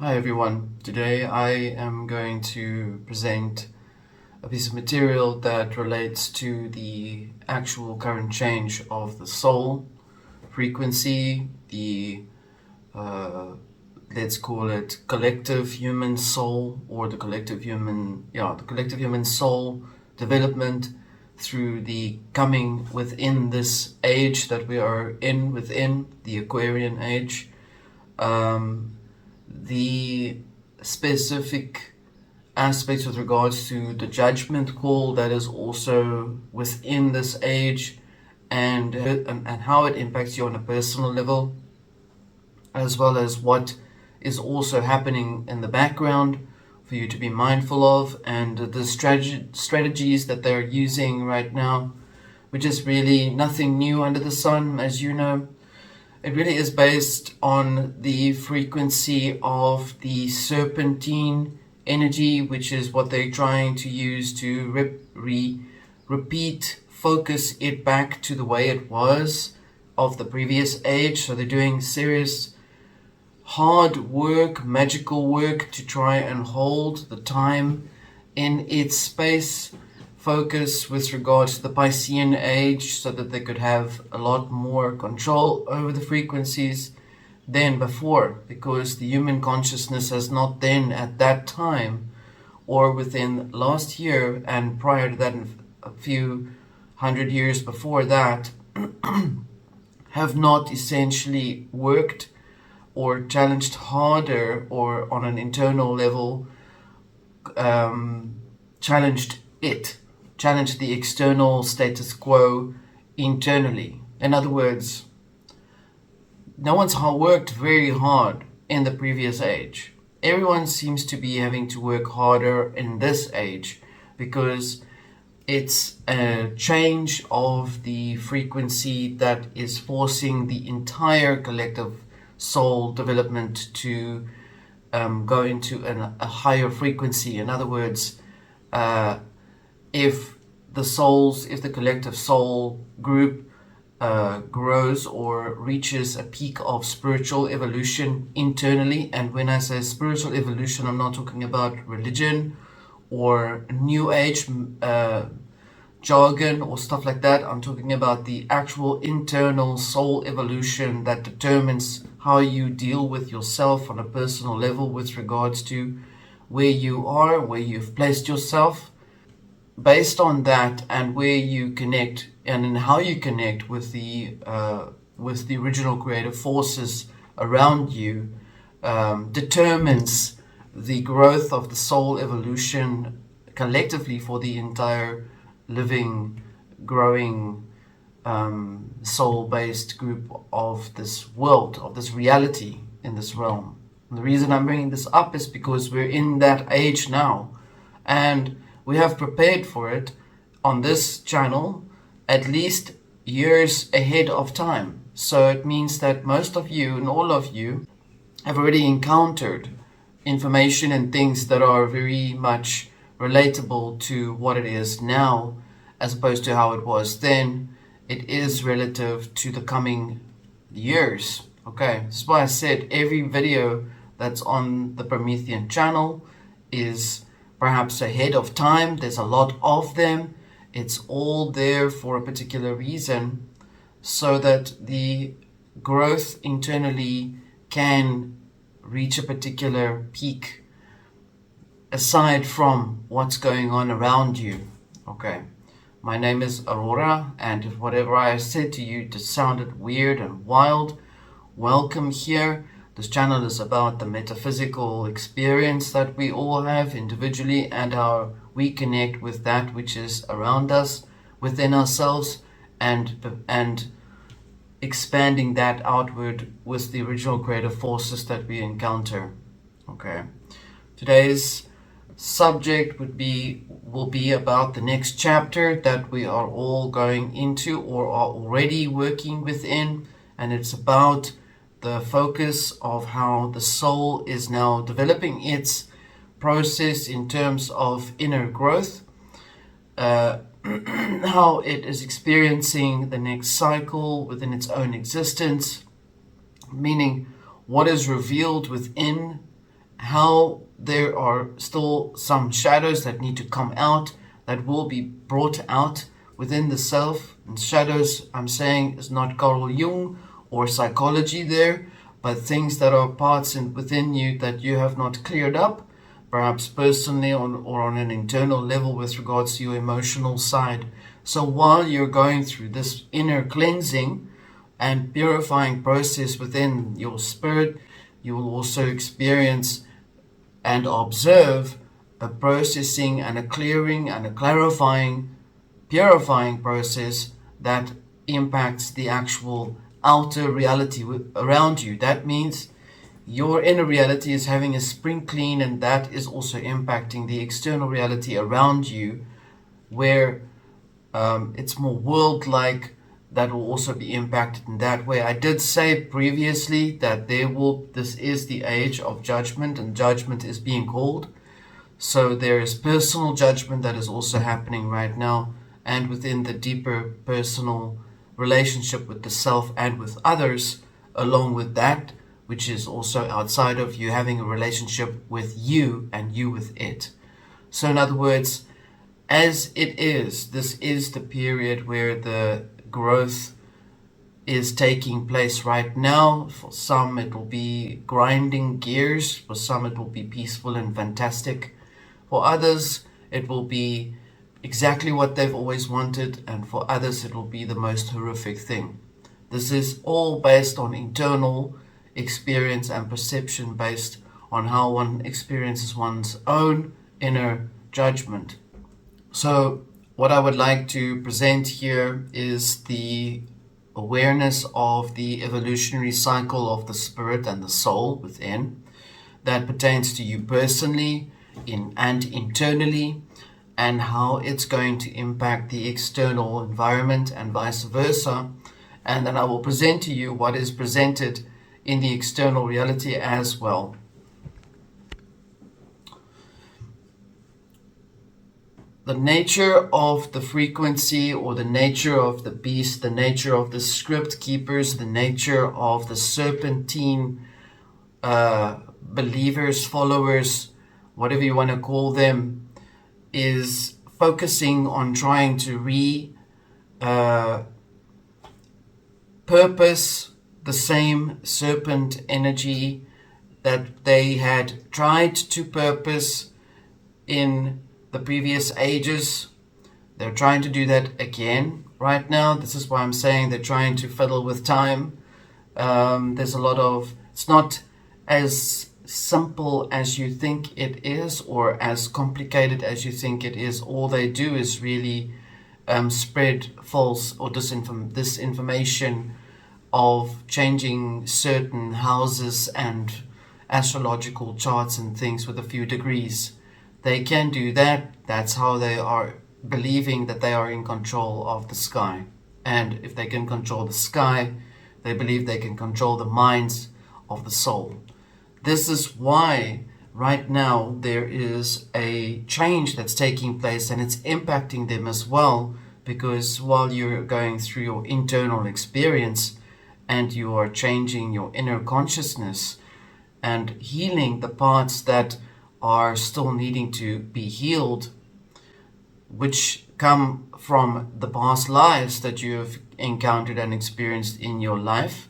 Hi everyone, today I am going to present a piece of material that relates to the actual current change of the soul frequency, the let's call it collective human soul, or the collective human soul development through the coming within this age that we are in, within the Aquarian age. The specific aspects with regards to the judgment call that is also within this age, and how it impacts you on a personal level, as well as what is also happening in the background for you to be mindful of, and the strategies that they're using right now, which is really nothing new under the sun, as you know. It really is based on the frequency of the Serpentine energy, which is what they're trying to use to repeat, focus it back to the way it was of the previous age. So they're doing serious, hard work, magical work to try and hold the time in its space. Focus with regards to the Piscean age, so that they could have a lot more control over the frequencies than before, because the human consciousness has not then at that time, or within last year and prior to that, a few hundred years before that, have not essentially worked or challenged harder, or on an internal level challenged the external status quo internally. In other words, no one's worked very hard in the previous age. Everyone seems to be having to work harder in this age, because it's a change of the frequency that is forcing the entire collective soul development to go into a higher frequency. In other words, if the collective soul group grows or reaches a peak of spiritual evolution internally, and when I say spiritual evolution, I'm not talking about religion or new age jargon or stuff like that. I'm talking about the actual internal soul evolution that determines how you deal with yourself on a personal level with regards to where you are, where you've placed yourself. Based on that, and where you connect and in how you connect with the original creative forces around you, determines the growth of the soul evolution collectively for the entire living, growing, soul-based group of this world, of this reality in this realm. And the reason I'm bringing this up is because we're in that age now, and we have prepared for it on this channel at least years ahead of time. So it means that most of you and all of you have already encountered information and things that are very much relatable to what it is now, as opposed to how it was then. It is relative to the coming years. Okay, this is why I said every video that's on the Promethean Channel is perhaps ahead of time. There's a lot of them. It's all there for a particular reason, so that the growth internally can reach a particular peak aside from what's going on around you. Okay, my name is Aurora, and if whatever I said to you just sounded weird and wild, welcome here. This channel is about the metaphysical experience that we all have individually, and how we connect with that which is around us, within ourselves, and expanding that outward with the original creative forces that we encounter. Okay, today's subject will be about the next chapter that we are all going into or are already working within, and it's about the focus of how the soul is now developing its process in terms of inner growth, how it is experiencing the next cycle within its own existence, meaning what is revealed within how there are still some shadows that need to come out, that will be brought out within the self. And shadows, I'm saying, is not Carl Jung or psychology there, but things that are parts within you that you have not cleared up, perhaps personally or on an internal level with regards to your emotional side. So while you're going through this inner cleansing and purifying process within your spirit, you will also experience and observe a processing and a clearing and a clarifying, purifying process that impacts the actual outer reality around you. That means your inner reality is having a spring clean, and that is also impacting the external reality around you, where it's more world-like. That will also be impacted in that way. I did say previously that this is the age of judgment, and judgment is being called. So there is personal judgment that is also happening right now, and within the deeper personal relationship with the self and with others, along with that, which is also outside of you having a relationship with you and you with it. So in other words, as it is, this is the period where the growth is taking place right now. For some it will be grinding gears, for some it will be peaceful and fantastic, for others it will be exactly what they've always wanted, and for others it will be the most horrific thing. This is all based on internal experience and perception, based on how one experiences one's own inner judgment. So what I would like to present here is the awareness of the evolutionary cycle of the spirit and the soul within, that pertains to you personally and internally, and how it's going to impact the external environment and vice versa. And then I will present to you what is presented in the external reality as well. The nature of the frequency, or the nature of the beast, the nature of the script keepers, the nature of the serpentine believers, followers, whatever you want to call them, is focusing on trying to purpose the same serpent energy that they had tried to purpose in the previous ages. They're trying to do that again right now. This is why I'm saying they're trying to fiddle with time. There's a lot of, it's not as simple as you think it is, or as complicated as you think it is. All they do is really spread false or disinformation of changing certain houses and astrological charts and things with a few degrees. They can do that. That's how they are believing that they are in control of the sky. And if they can control the sky, they believe they can control the minds of the soul. This is why right now there is a change that's taking place, and it's impacting them as well, because while you're going through your internal experience and you are changing your inner consciousness and healing the parts that are still needing to be healed, which come from the past lives that you have encountered and experienced in your life,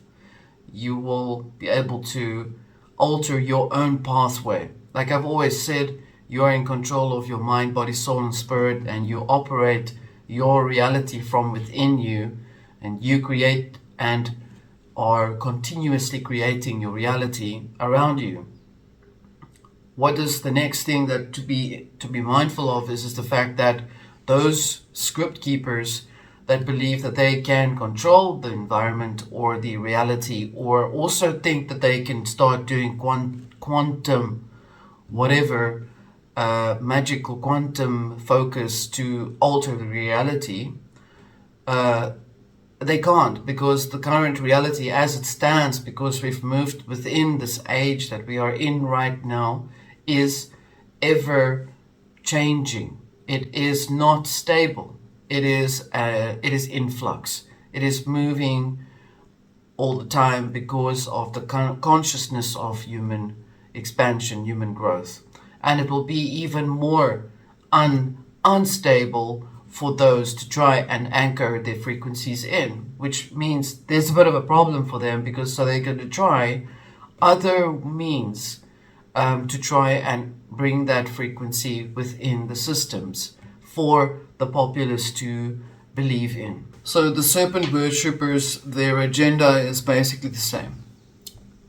you will be able to alter your own pathway. Like I've always said, you are in control of your mind, body, soul, and spirit, and you operate your reality from within you, and you create and are continuously creating your reality around you. What is the next thing that to be mindful of is the fact that those script keepers that believe that they can control the environment or the reality, or also think that they can start doing quantum whatever magical quantum focus to alter the reality, they can't, because the current reality as it stands, because we've moved within this age that we are in right now, is ever changing. It is not stable. It is in flux. It is moving all the time because of the consciousness of human expansion, human growth. And it will be even more unstable for those to try and anchor their frequencies in, which means there's a bit of a problem for them, because so they're going to try other means to try and bring that frequency within the systems for the populace to believe in. So the serpent worshippers, their agenda is basically the same.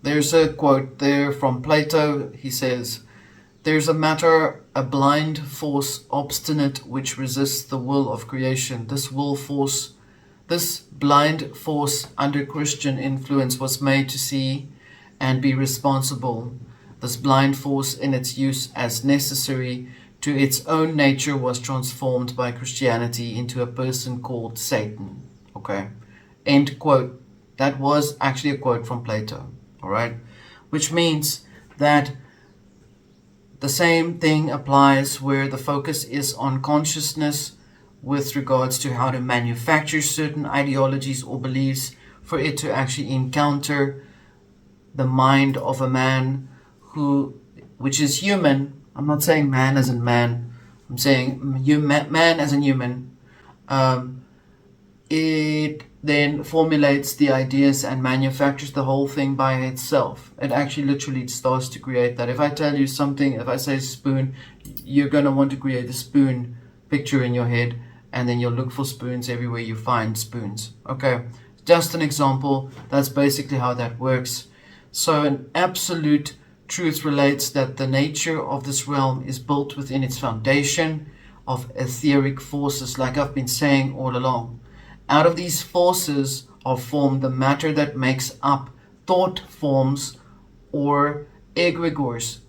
There's a quote there from Plato. He says, "There's a matter, a blind force obstinate, which resists the will of creation. This blind force under Christian influence was made to see and be responsible. This blind force in its use as necessary to its own nature was transformed by Christianity into a person called Satan." Okay, end quote. That was actually a quote from Plato. All right, which means that the same thing applies where the focus is on consciousness with regards to how to manufacture certain ideologies or beliefs for it to actually encounter the mind of a man which is human. I'm not saying man as in man. I'm saying man as in human. It then formulates the ideas and manufactures the whole thing by itself. It actually literally starts to create that. If I tell you something, if I say spoon, you're going to want to create a spoon picture in your head, and then you'll look for spoons everywhere you find spoons. Okay, just an example. That's basically how that works. So an absolute truth relates that the nature of this realm is built within its foundation of etheric forces, like I've been saying all along. Out of these forces are formed the matter that makes up thought forms or egregores.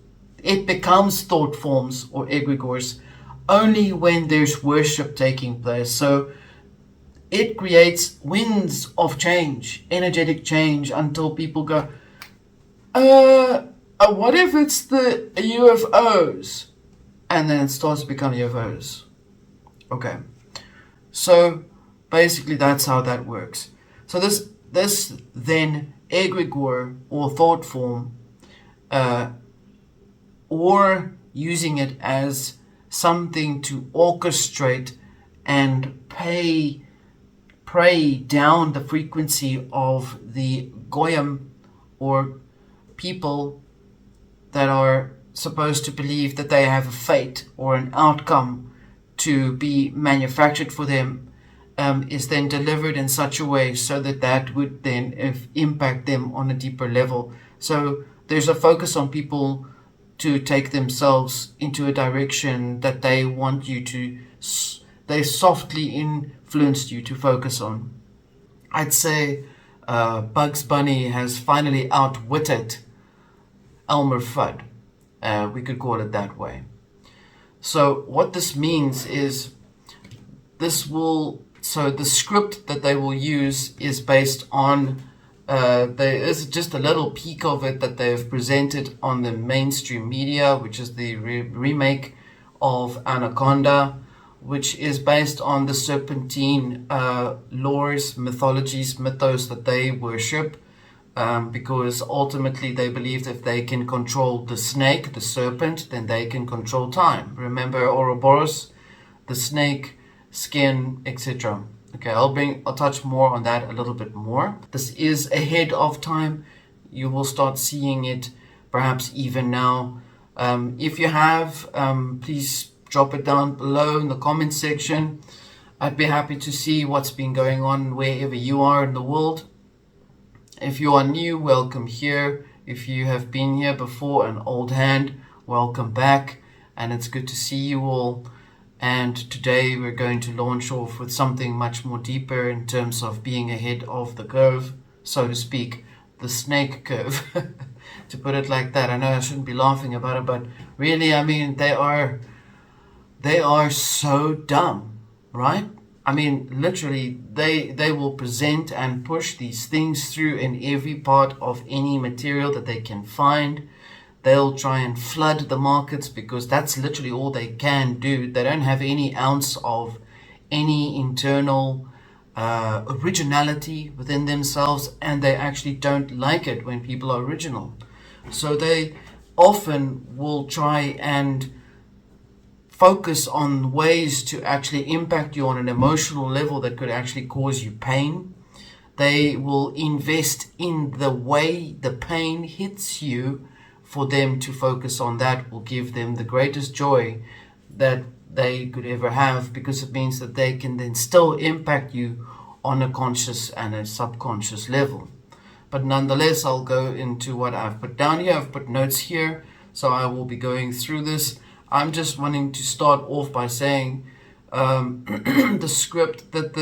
It becomes thought forms or egregores only when there's worship taking place. So it creates winds of change, energetic change, until people go, what if it's the UFOs? And then it starts to become UFOs. Okay. So basically that's how that works. So this then egregore or thought form, or using it as something to orchestrate and pray down the frequency of the goyim, or people that are supposed to believe that they have a fate or an outcome to be manufactured for them, is then delivered in such a way so that would then impact them on a deeper level. So there's a focus on people to take themselves into a direction that they want you to, they softly influenced you to focus on. I'd say Bugs Bunny has finally outwitted Elmer Fudd. We could call it that way. So what this means is so the script that they will use is based on, there is just a little peek of it that they've presented on the mainstream media, which is the remake of Anaconda, which is based on the Serpentine lores, mythologies, mythos that they worship, because ultimately they believe if they can control the snake, the serpent, then they can control time. Remember Ouroboros, the snake, skin, etc. Okay, I'll touch more on that a little bit more. This is ahead of time. You will start seeing it perhaps even now. If you have, please drop it down below in the comment section. I'd be happy to see what's been going on wherever you are in the world. If you are new, welcome here. If you have been here before, an old hand, welcome back. And it's good to see you all. And today we're going to launch off with something much more deeper in terms of being ahead of the curve, so to speak, the snake curve, to put it like that. I know I shouldn't be laughing about it, but really, I mean, they are so dumb, right? I mean, literally, they will present and push these things through in every part of any material that they can find. They'll try and flood the markets because that's literally all they can do. They don't have any ounce of any internal originality within themselves, and they actually don't like it when people are original. So they often will try and focus on ways to actually impact you on an emotional level that could actually cause you pain. They will invest in the way the pain hits you for them to focus on that will give them the greatest joy that they could ever have, because it means that they can then still impact you on a conscious and a subconscious level. But nonetheless, I'll go into what I've put down here. I've put notes here, so I will be going through this. I'm just wanting to start off by saying the script that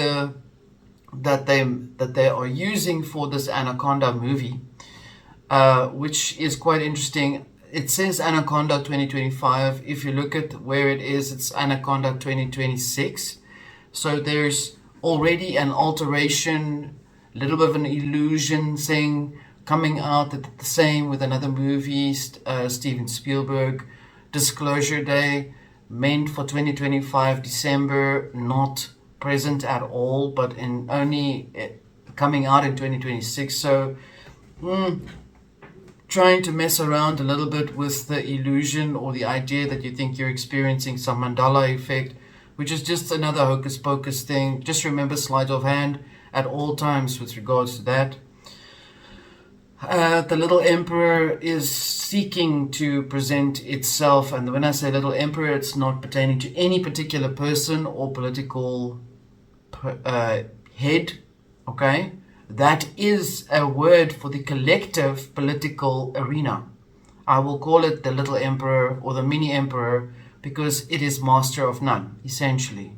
they are using for this Anaconda movie, which is quite interesting. It says Anaconda 2025. If you look at where it is, it's Anaconda 2026. So there's already an alteration, a little bit of an illusion thing coming out at the same with another movie, Steven Spielberg, Disclosure Day, meant for 2025 December, not present at all, but in only coming out in 2026. So trying to mess around a little bit with the illusion or the idea that you think you're experiencing some Mandela effect, which is just another hocus pocus thing. Just remember, sleight of hand at all times with regards to that. The little emperor is seeking to present itself, and when I say little emperor, it's not pertaining to any particular person or political head, okay? That is a word for the collective political arena. I will call it the little emperor or the mini emperor because it is master of none, essentially.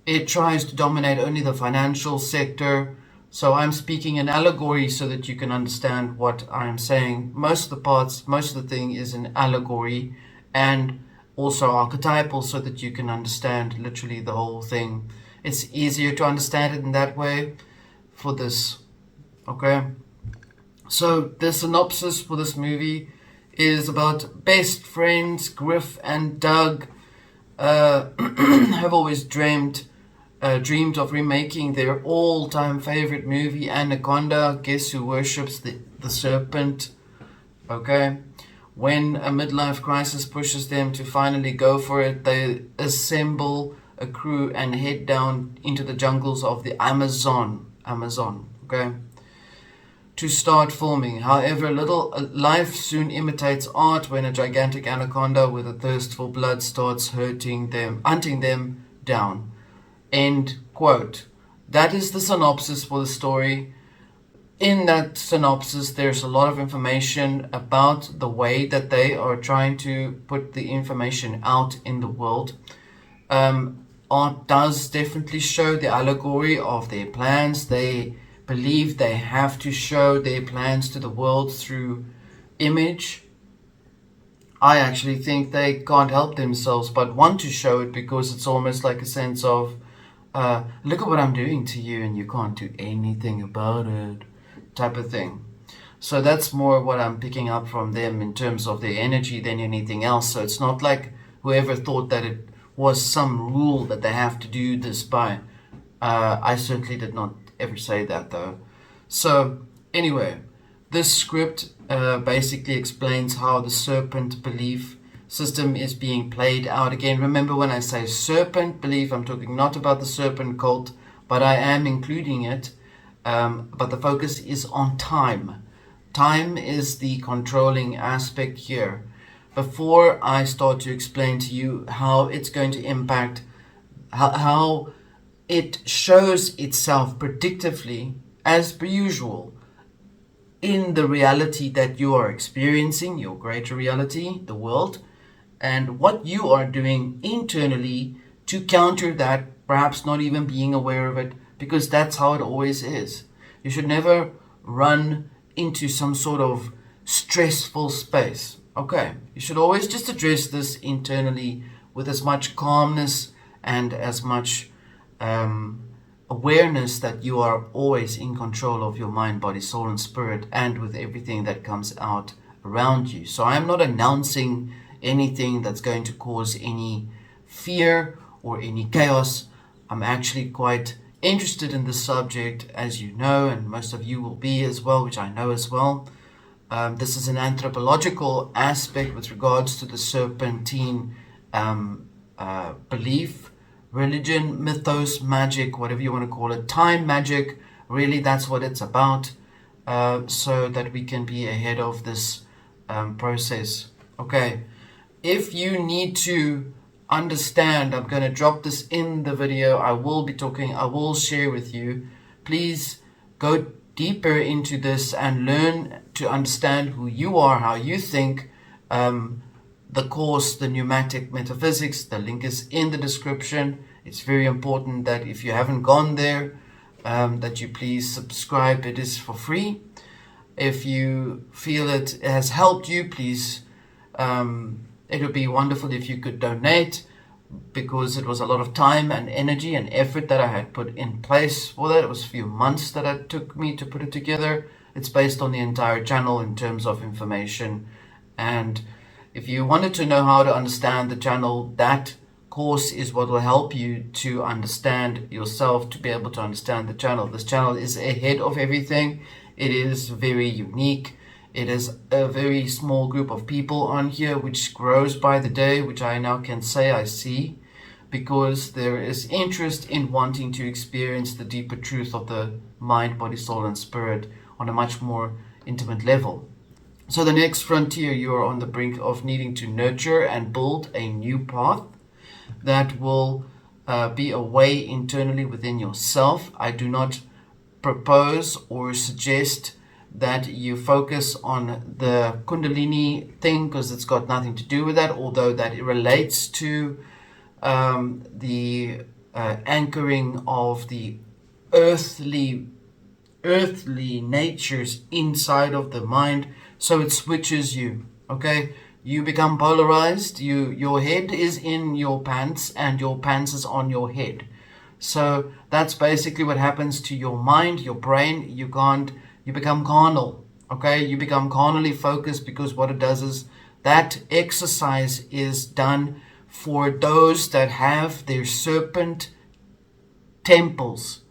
It tries to dominate only the financial sector. So I'm speaking in allegory so that you can understand what I'm saying. Most of the parts, most of the thing is in allegory and also archetypal so that you can understand literally the whole thing. It's easier to understand it in that way for this, okay? So the synopsis for this movie is about best friends Griff and Doug have always dreamed of remaking their all-time favorite movie, Anaconda. Guess who worships the serpent? Okay. When a midlife crisis pushes them to finally go for it, they assemble a crew and head down into the jungles of the Amazon, okay, to start filming. However, little life soon imitates art when a gigantic anaconda with a thirst for blood starts hunting them down. End quote. That is the synopsis for the story. In that synopsis, there's a lot of information about the way that they are trying to put the information out in the world. Art does definitely show the allegory of their plans. They believe they have to show their plans to the world through image. I actually think they can't help themselves but want to show it because it's almost like a sense of look at what I'm doing to you and you can't do anything about it type of thing. So that's more what I'm picking up from them in terms of their energy than anything else. So it's not like whoever thought that it was some rule that they have to do this by. I certainly did not ever say that though. So anyway, this script basically explains how the serpent belief system is being played out. Again, remember when I say serpent belief, I'm talking not about the serpent cult, but I am including it. But the focus is on time. Time is the controlling aspect here. Before I start to explain to you how it's going to impact, how it shows itself predictively, as per usual, in the reality that you are experiencing, your greater reality, the world, and what you are doing internally to counter that, perhaps not even being aware of it, because that's how it always is. You should never run into some sort of stressful space. Okay, you should always just address this internally with as much calmness and as much awareness that you are always in control of your mind, body, soul, and spirit, and with everything that comes out around you. So I am not announcing anything that's going to cause any fear or any chaos. I'm actually quite interested in this subject, as you know, and most of you will be as well, which I know as well. This is an anthropological aspect with regards to the Serpentine belief, religion, mythos, magic, whatever you want to call it, time magic. Really, that's what it's about, so that we can be ahead of this process. Okay, if you need to understand, I'm going to drop this in the video. I will share with you. Please go deeper into this and learn to understand who you are, how you think. The course, the Pneumatic Metaphysics, the link is in the description. It's very important that if you haven't gone there, that you please subscribe. It is for free. If you feel it has helped you, please, it would be wonderful if you could donate, because it was a lot of time and energy and effort that I had put in place for that. It was a few months that it took me to put it together. It's based on the entire channel in terms of information. And if you wanted to know how to understand the channel, that course is what will help you to understand yourself, to be able to understand the channel. This channel is ahead of everything. It is very unique. It is a very small group of people on here, which grows by the day, which I now can say I see, because there is interest in wanting to experience the deeper truth of the mind, body, soul, and spirit on a much more intimate level. So the next frontier, you are on the brink of needing to nurture and build a new path that will be a way internally within yourself. I do not propose or suggest that you focus on the Kundalini thing, because it's got nothing to do with that, although that it relates to the anchoring of the earthly natures inside of the mind. So it switches you, okay? You become polarized. Your head is in your pants and your pants is on your head. So that's basically what happens to your mind, your brain. You become carnal, okay? You become carnally focused, because what it does is that exercise is done for those that have their serpent temples,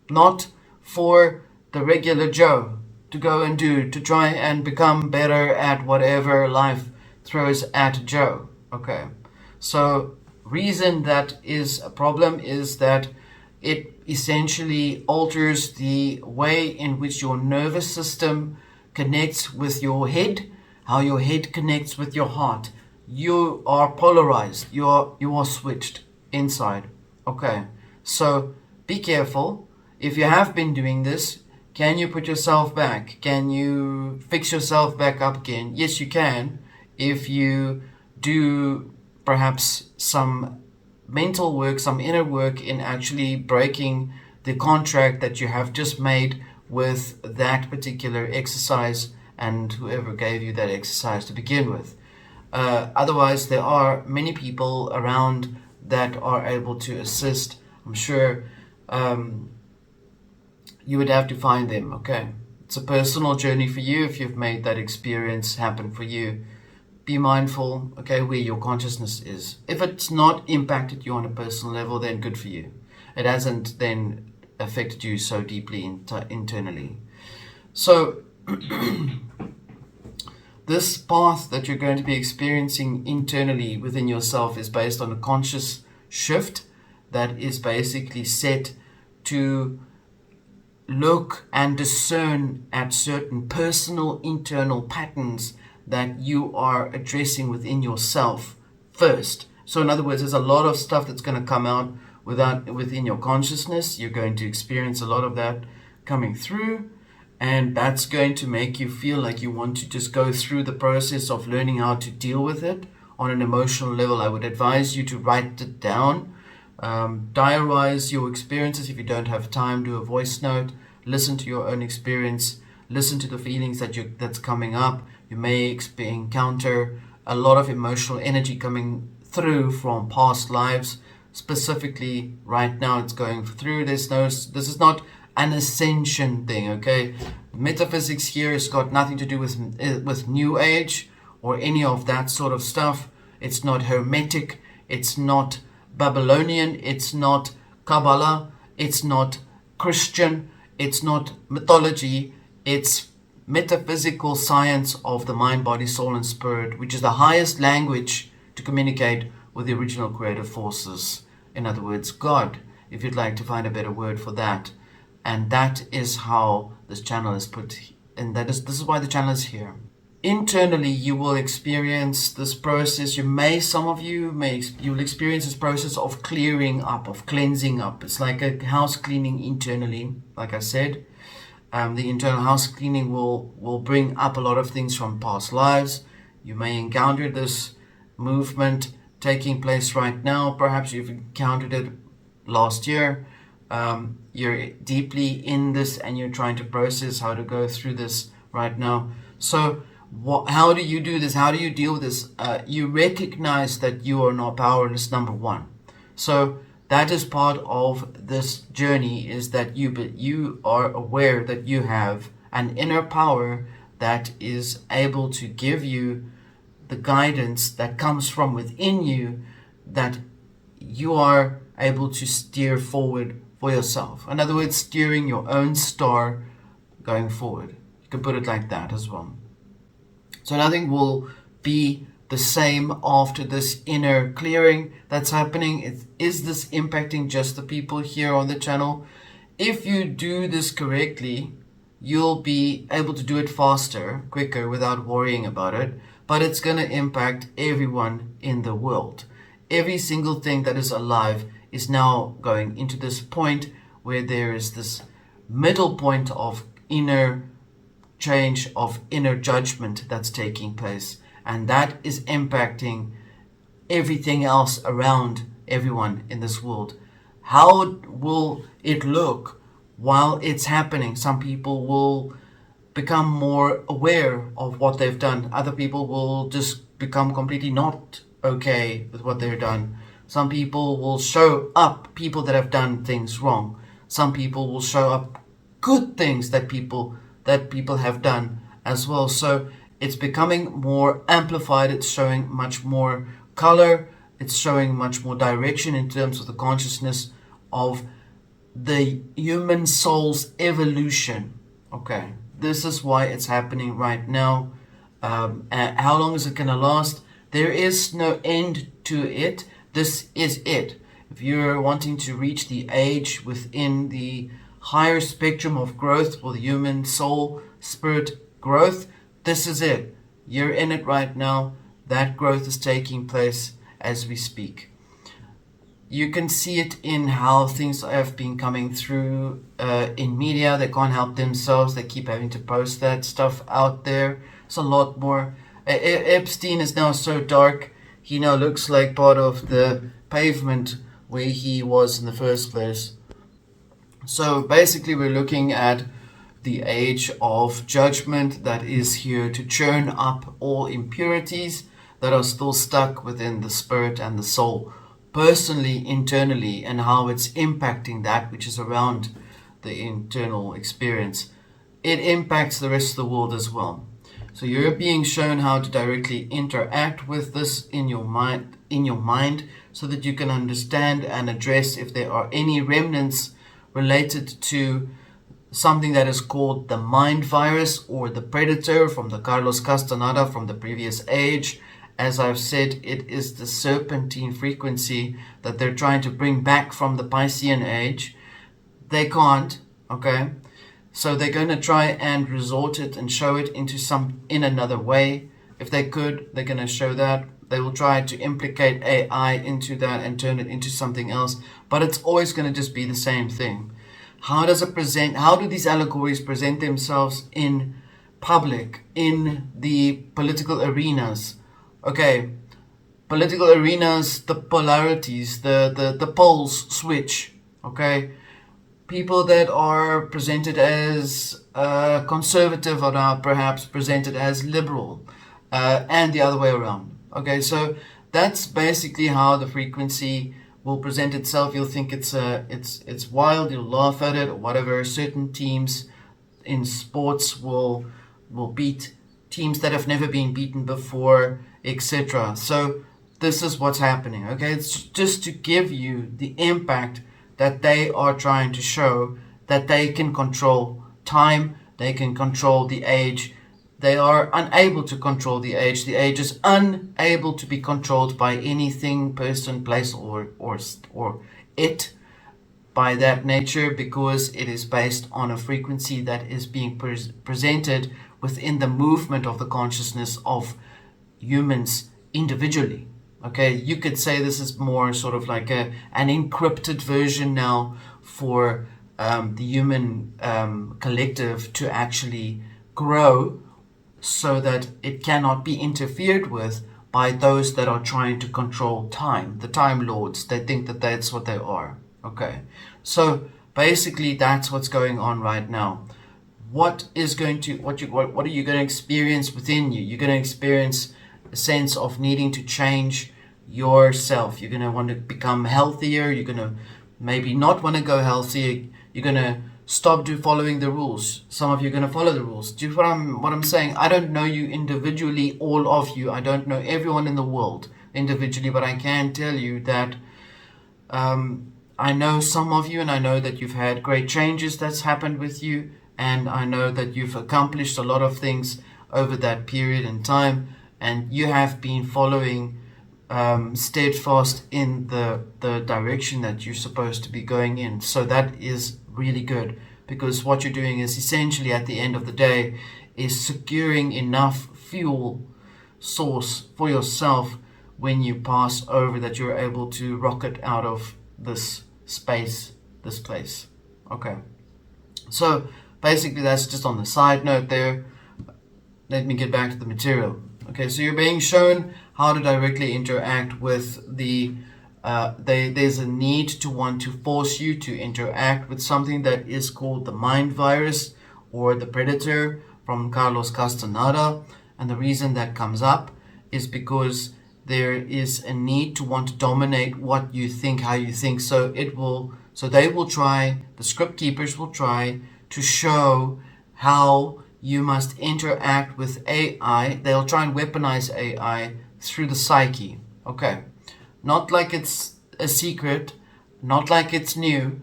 not for the regular Joe to go and do, to try and become better at whatever life throws at Joe, okay? So reason that is a problem is that it essentially alters the way in which your nervous system connects with your head, how your head connects with your heart. You are polarized. You are switched inside. Okay, so be careful. If you have been doing this, can you put yourself back? Can you fix yourself back up again? Yes, you can. If you do perhaps some mental work, some inner work in actually breaking the contract that you have just made with that particular exercise and whoever gave you that exercise to begin with. Otherwise, there are many people around that are able to assist. I'm sure you would have to find them, okay? It's a personal journey for you if you've made that experience happen for you. Be mindful, okay, where your consciousness is. If it's not impacted you on a personal level, then good for you. It hasn't then affected you so deeply internally. So this path that you're going to be experiencing internally within yourself is based on a conscious shift that is basically set to look and discern at certain personal internal patterns that you are addressing within yourself first. So in other words, there's a lot of stuff that's going to come out within your consciousness. You're going to experience a lot of that coming through, and that's going to make you feel like you want to just go through the process of learning how to deal with it on an emotional level. I would advise you to write it down, diarize your experiences. If you don't have time, do a voice note, listen to your own experience, listen to the feelings that's coming up. You may encounter a lot of emotional energy coming through from past lives. Specifically, right now it's going through. This is not an ascension thing, okay? Metaphysics here has got nothing to do with New Age or any of that sort of stuff. It's not Hermetic. It's not Babylonian. It's not Kabbalah. It's not Christian. It's not mythology. It's metaphysical science of the mind, body, soul, and spirit, which is the highest language to communicate with the original creative forces. In other words, God, if you'd like to find a better word for that. And that is how this channel is put, and this is why the channel is here. Internally, you will experience this process. You'll experience this process of clearing up, of cleansing up. It's like a house cleaning internally, like I said. The internal house cleaning will bring up a lot of things from past lives. You may encounter this movement taking place right now. Perhaps you've encountered it last year. You're deeply in this and you're trying to process how to go through this right now. So how do you do this? How do you deal with this? You recognize that you are not powerless, number one. So that is part of this journey, is that you are aware that you have an inner power that is able to give you the guidance that comes from within you, that you are able to steer forward for yourself. In other words, steering your own star going forward. You can put it like that as well. So nothing will be the same after this inner clearing that's happening. Is this impacting just the people here on the channel? If you do this correctly, you'll be able to do it faster, quicker, without worrying about it. But it's going to impact everyone in the world. Every single thing that is alive is now going into this point where there is this middle point of inner change, of inner judgment that's taking place, and that is impacting everything else around everyone in this world. How will it look while it's happening? Some people will become more aware of what they've done. Other people will just become completely not okay with what they've done. Some people will show up people that have done things wrong. Some people will show up good things that people have done as well. So it's becoming more amplified. It's showing much more color. It's showing much more direction in terms of the consciousness of the human soul's evolution. Okay, this is why it's happening right now. And how long is it going to last? There is no end to it. This is it. If you're wanting to reach the age within the higher spectrum of growth for the human soul, spirit growth, this is it. You're in it right now. That growth is taking place as we speak. You can see it in how things have been coming through in media. They can't help themselves. They keep having to post that stuff out there. It's a lot more. Epstein is now so dark. He now looks like part of the pavement where he was in the first place. So basically we're looking at the age of judgment that is here to churn up all impurities that are still stuck within the spirit and the soul, personally, internally, and how it's impacting that which is around the internal experience. It impacts the rest of the world as well. So you're being shown how to directly interact with this in your mind, so that you can understand and address if there are any remnants related to something that is called the mind virus or the predator from the Carlos Castaneda from the previous age. As I've said, it is the serpentine frequency that they're trying to bring back from the Piscean age. They can't, okay? So they're going to try and resort it and show it in another way. If they could, they're going to show that. They will try to implicate AI into that and turn it into something else. But it's always going to just be the same thing. How do these allegories present themselves in public, in the political arenas? Okay, political arenas, the polarities, the poles switch, okay? People that are presented as conservative are now perhaps presented as liberal, and the other way around. Okay, so that's basically how the frequency will present itself. You'll think it's wild, you'll laugh at it or whatever. Certain teams in sports will beat teams that have never been beaten before, etc. So this is what's happening. Okay, it's just to give you the impact that they are trying to show, that they can control time, they can control the age. They are unable to control the age. The age is unable to be controlled by anything, person, place, or it by that nature, because it is based on a frequency that is being presented within the movement of the consciousness of humans individually. Okay, you could say this is more sort of like an encrypted version now for the human collective to actually grow, so that it cannot be interfered with by those that are trying to control time, the Time Lords. They think that that's what they are. Okay, so basically that's what's going on right now. What are you going to experience within you? You're going to experience a sense of needing to change yourself. You're going to want to become healthier. You're going to maybe not want to go healthier. You're going to stop following the rules. Some of you are going to follow the rules. Do you know what I'm saying? I don't know you individually, all of you. I don't know everyone in the world individually, but I can tell you that I know some of you, and I know that you've had great changes that's happened with you, and I know that you've accomplished a lot of things over that period in time, and you have been following steadfast in the direction that you're supposed to be going in. So that is really good, because what you're doing is essentially, at the end of the day, is securing enough fuel source for yourself when you pass over, that you're able to rocket out of this space, this place. Okay, so basically that's just on the side note there. Let me get back to the material. Okay, so you're being shown how to directly interact with there's a need to want to force you to interact with something that is called the mind virus, or the predator, from Carlos Castaneda. And the reason that comes up is because there is a need to want to dominate what you think, how you think. So they will try, the script keepers will try to show how you must interact with AI. They'll try and weaponize AI through the psyche. Okay, not like it's a secret, not like it's new,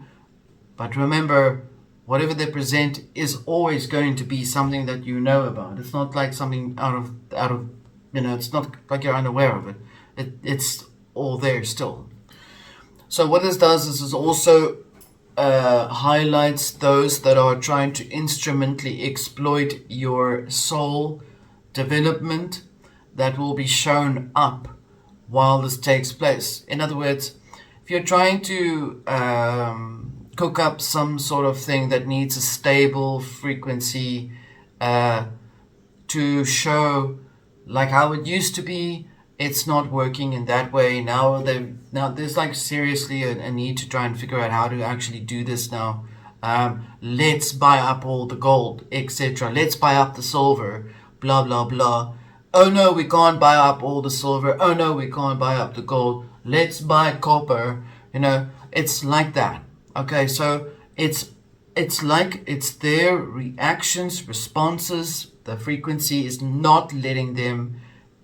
but remember, whatever they present is always going to be something that you know about. It's not like something out of it's not like you're unaware of it. It's all there still. So what this does is also highlights those that are trying to instrumentally exploit your soul development, that will be shown up while this takes place. In other words, if you're trying to cook up some sort of thing that needs a stable frequency to show like how it used to be, it's not working in that way. Now there's like seriously a need to try and figure out how to actually do this now. Let's buy up all the gold, etc. Let's buy up the silver, blah, blah, blah. Oh no, we can't buy up all the silver. Oh no, we can't buy up the gold. Let's buy copper. It's like that. Okay, so it's like it's their reactions, responses. The frequency is not letting them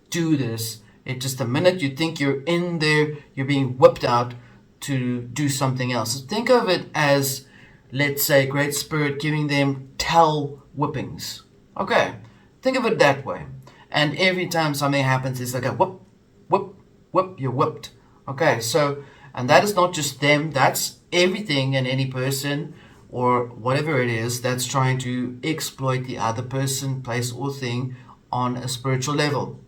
do this. It's just the minute you think you're in there, you're being whipped out to do something else. So think of it as, let's say, Great Spirit giving them tail whippings. Okay, think of it that way. And every time something happens, it's like a whoop, whoop, whoop, you're whipped. Okay, so, and that is not just them, that's everything and any person or whatever it is that's trying to exploit the other person, place, or thing on a spiritual level.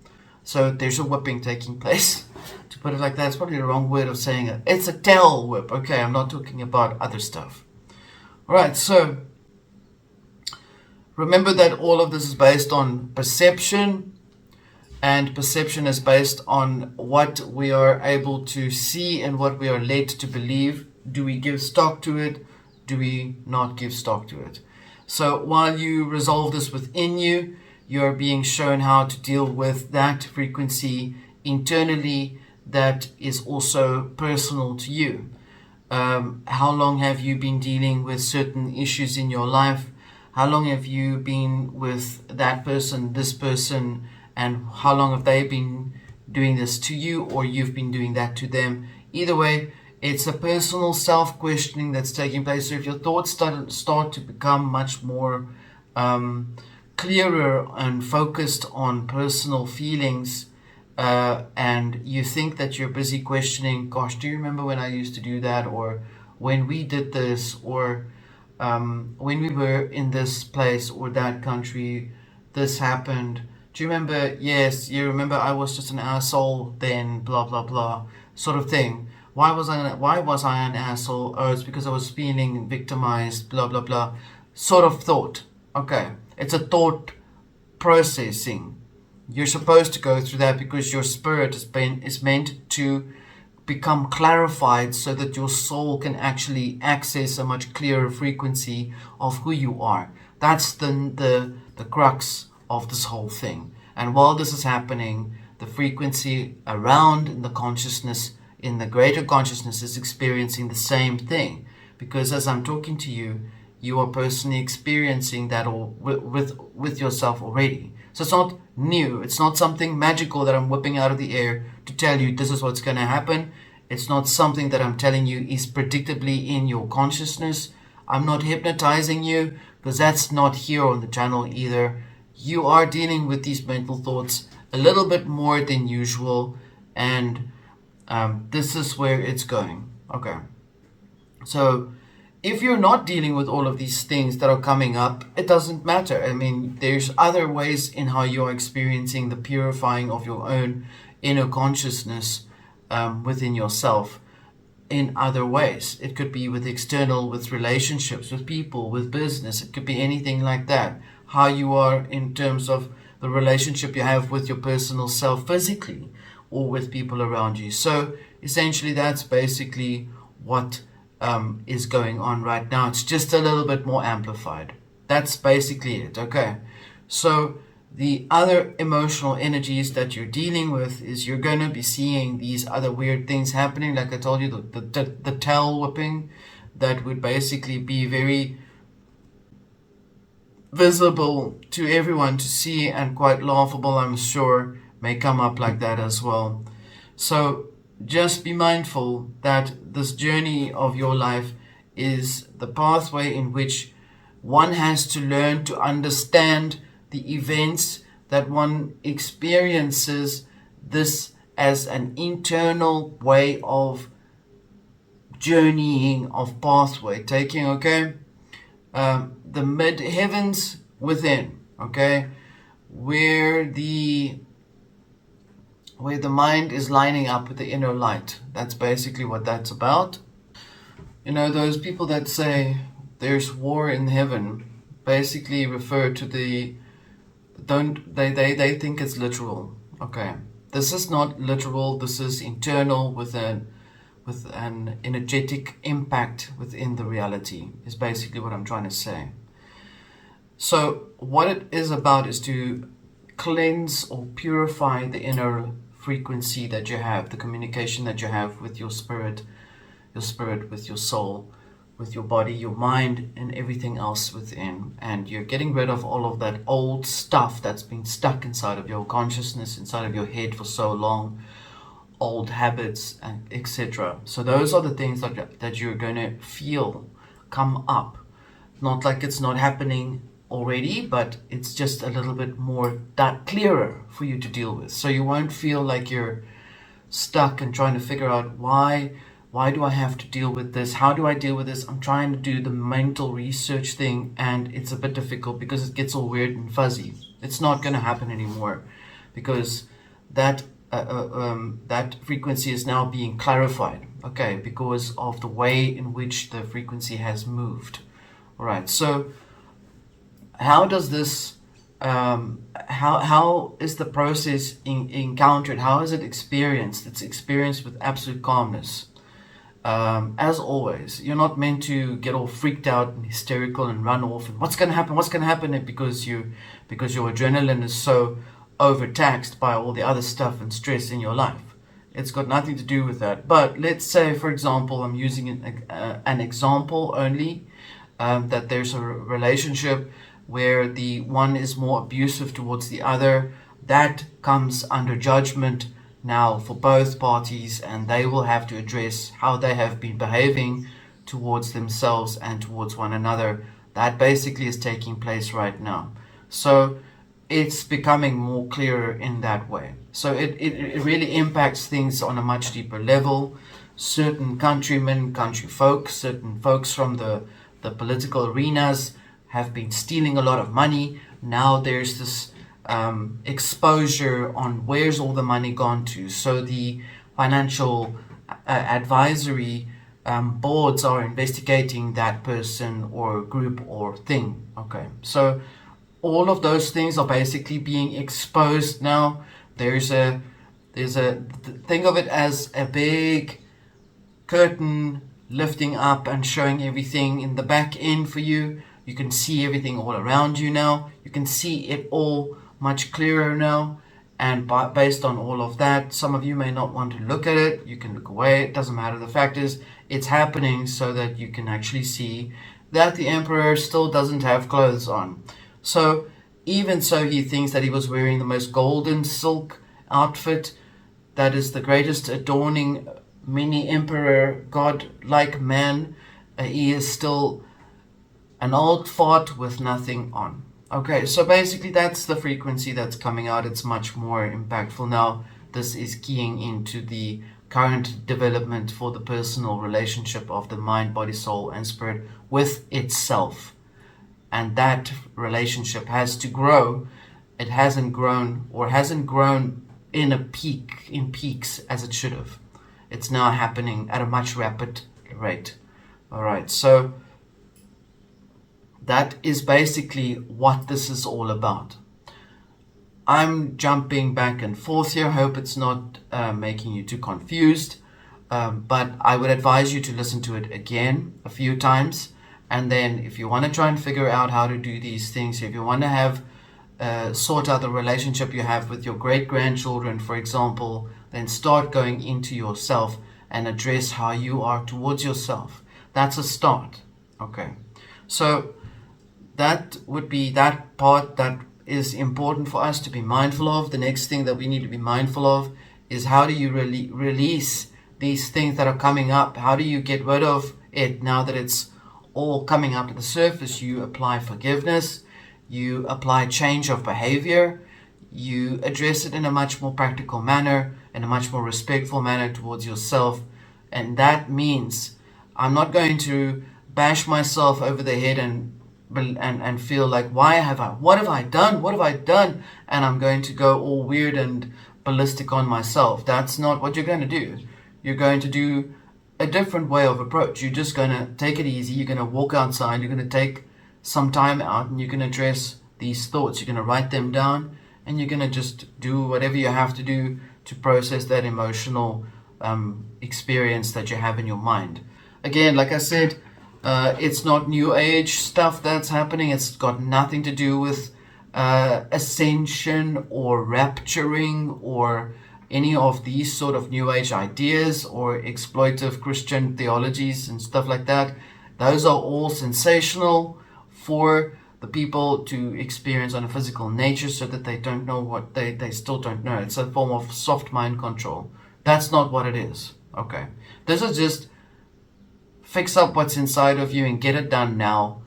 So there's a whipping taking place. To put it like that, it's probably the wrong word of saying it. It's a tail whip. Okay, I'm not talking about other stuff. Alright, so remember that all of this is based on perception, and perception is based on what we are able to see and what we are led to believe. Do we give stock to it? Do we not give stock to it? So while you resolve this within you, you're being shown how to deal with that frequency internally that is also personal to you. How long have you been dealing with certain issues in your life? How long have you been with that person, this person, and how long have they been doing this to you, or you've been doing that to them? Either way, it's a personal self-questioning that's taking place. So if your thoughts start to become much more clearer and focused on personal feelings, and you think that you're busy questioning, gosh, do you remember when I used to do that, or when we did this, or when we were in this place or that country, this happened. Do you remember? Yes, you remember I was just an asshole then, blah blah blah, sort of thing. Why was I an asshole? Oh, it's because I was feeling victimized, blah blah blah. Sort of thought. Okay. It's a thought processing. You're supposed to go through that because your spirit is meant to become clarified so that your soul can actually access a much clearer frequency of who you are. That's the crux of this whole thing. And while this is happening, the frequency around in the consciousness, in the greater consciousness, is experiencing the same thing. Because as I'm talking to you, you are personally experiencing that with yourself already. So it's not new. It's not something magical that I'm whipping out of the air to tell you this is what's going to happen. It's not something that I'm telling you is predictably in your consciousness. I'm not hypnotizing you, because that's not here on the channel either. You are dealing with these mental thoughts a little bit more than usual, and this is where it's going. Okay. So if you're not dealing with all of these things that are coming up, it doesn't matter. I mean, there's other ways in how you're experiencing the purifying of your own inner consciousness within yourself in other ways. It could be with external, with relationships, with people, with business. It could be anything like that. How you are in terms of the relationship you have with your personal self physically or with people around you. So essentially that's basically what is going on right now. It's just a little bit more amplified. That's basically it. Okay. So the other emotional energies that you're dealing with is you're going to be seeing these other weird things happening. Like I told you, the tail whipping, that would basically be very visible to everyone to see, and quite laughable, I'm sure, may come up like that as well. So just be mindful that this journey of your life is the pathway in which one has to learn to understand the events that one experiences this as an internal way of journeying, of pathway taking, okay? The mid heavens within, okay? Where the mind is lining up with the inner light. That's basically what that's about. You know, those people that say there's war in heaven basically refer to they think it's literal. Okay. This is not literal, this is internal with an energetic impact within the reality, is basically what I'm trying to say. So what it is about is to cleanse or purify the inner frequency that you have, the communication that you have with your spirit with your soul, with your body, your mind, and everything else within. And you're getting rid of all of that old stuff that's been stuck inside of your consciousness, inside of your head for so long, old habits, and etc. So those are the things that you're going to feel come up. Not like it's not happening already, but it's just a little bit more that clearer for you to deal with. So you won't feel like you're stuck and trying to figure out why do I have to deal with this? How do I deal with this? I'm trying to do the mental research thing, and it's a bit difficult because it gets all weird and fuzzy. It's not going to happen anymore, because that frequency is now being clarified, okay, because of the way in which the frequency has moved. All right, so how does this, how is the process encountered? How is it experienced? It's experienced with absolute calmness. As always, you're not meant to get all freaked out and hysterical and run off and what's going to happen, because your adrenaline is so overtaxed by all the other stuff and stress in your life. It's got nothing to do with that. But let's say, for example, I'm using an example only, that there's a relationship where the one is more abusive towards the other. That comes under judgment now for both parties, and they will have to address how they have been behaving towards themselves and towards one another. That basically is taking place right now. So it's becoming more clearer in that way. So it really impacts things on a much deeper level. Certain countrymen, country folks, certain folks from the political arenas have been stealing a lot of money. Now there's this exposure on where's all the money gone to. So the financial advisory boards are investigating that person or group or thing. Okay, so all of those things are basically being exposed now. There's a think of it as a big curtain lifting up and showing everything in the back end for you. You can see everything all around you now. You can see it all much clearer now. And based on all of that, some of you may not want to look at it. You can look away. It doesn't matter. The fact is, it's happening so that you can actually see that the emperor still doesn't have clothes on. So even so, he thinks that he was wearing the most golden silk outfit that is the greatest adorning mini emperor god-like man. He is still an old fart with nothing on. Okay, so basically that's the frequency that's coming out. It's much more impactful now. This is keying into the current development for the personal relationship of the mind, body, soul, and spirit with itself. And that relationship has to grow. It hasn't grown in peaks as it should have. It's now happening at a much rapid rate. All right, so that is basically what this is all about. I'm jumping back and forth here. I hope it's not making you too confused. But I would advise you to listen to it again a few times. And then if you want to try and figure out how to do these things, if you want to have sort out the relationship you have with your great-grandchildren, for example, then start going into yourself and address how you are towards yourself. That's a start. Okay. So that would be that part that is important for us to be mindful of. The next thing that we need to be mindful of is how do you release these things that are coming up? How do you get rid of it now that it's all coming up to the surface? You apply forgiveness, you apply change of behavior, you address it in a much more practical manner, in a much more respectful manner towards yourself. And that means I'm not going to bash myself over the head and feel like, what have I done? And I'm going to go all weird and ballistic on myself. That's not what you're going to do. You're going to do a different way of approach. You're just going to take it easy. You're going to walk outside. You're going to take some time out and you can address these thoughts. You're going to write them down and you're going to just do whatever you have to do to process that emotional experience that you have in your mind. Again, like I said, it's not new age stuff that's happening. It's got nothing to do with ascension or rapturing or any of these sort of new age ideas or exploitive Christian theologies and stuff like that. Those are all sensational for the people to experience on a physical nature so that they don't know what they still don't know. It's a form of soft mind control. That's not what it is. Okay. This is just fix up what's inside of you and get it done now.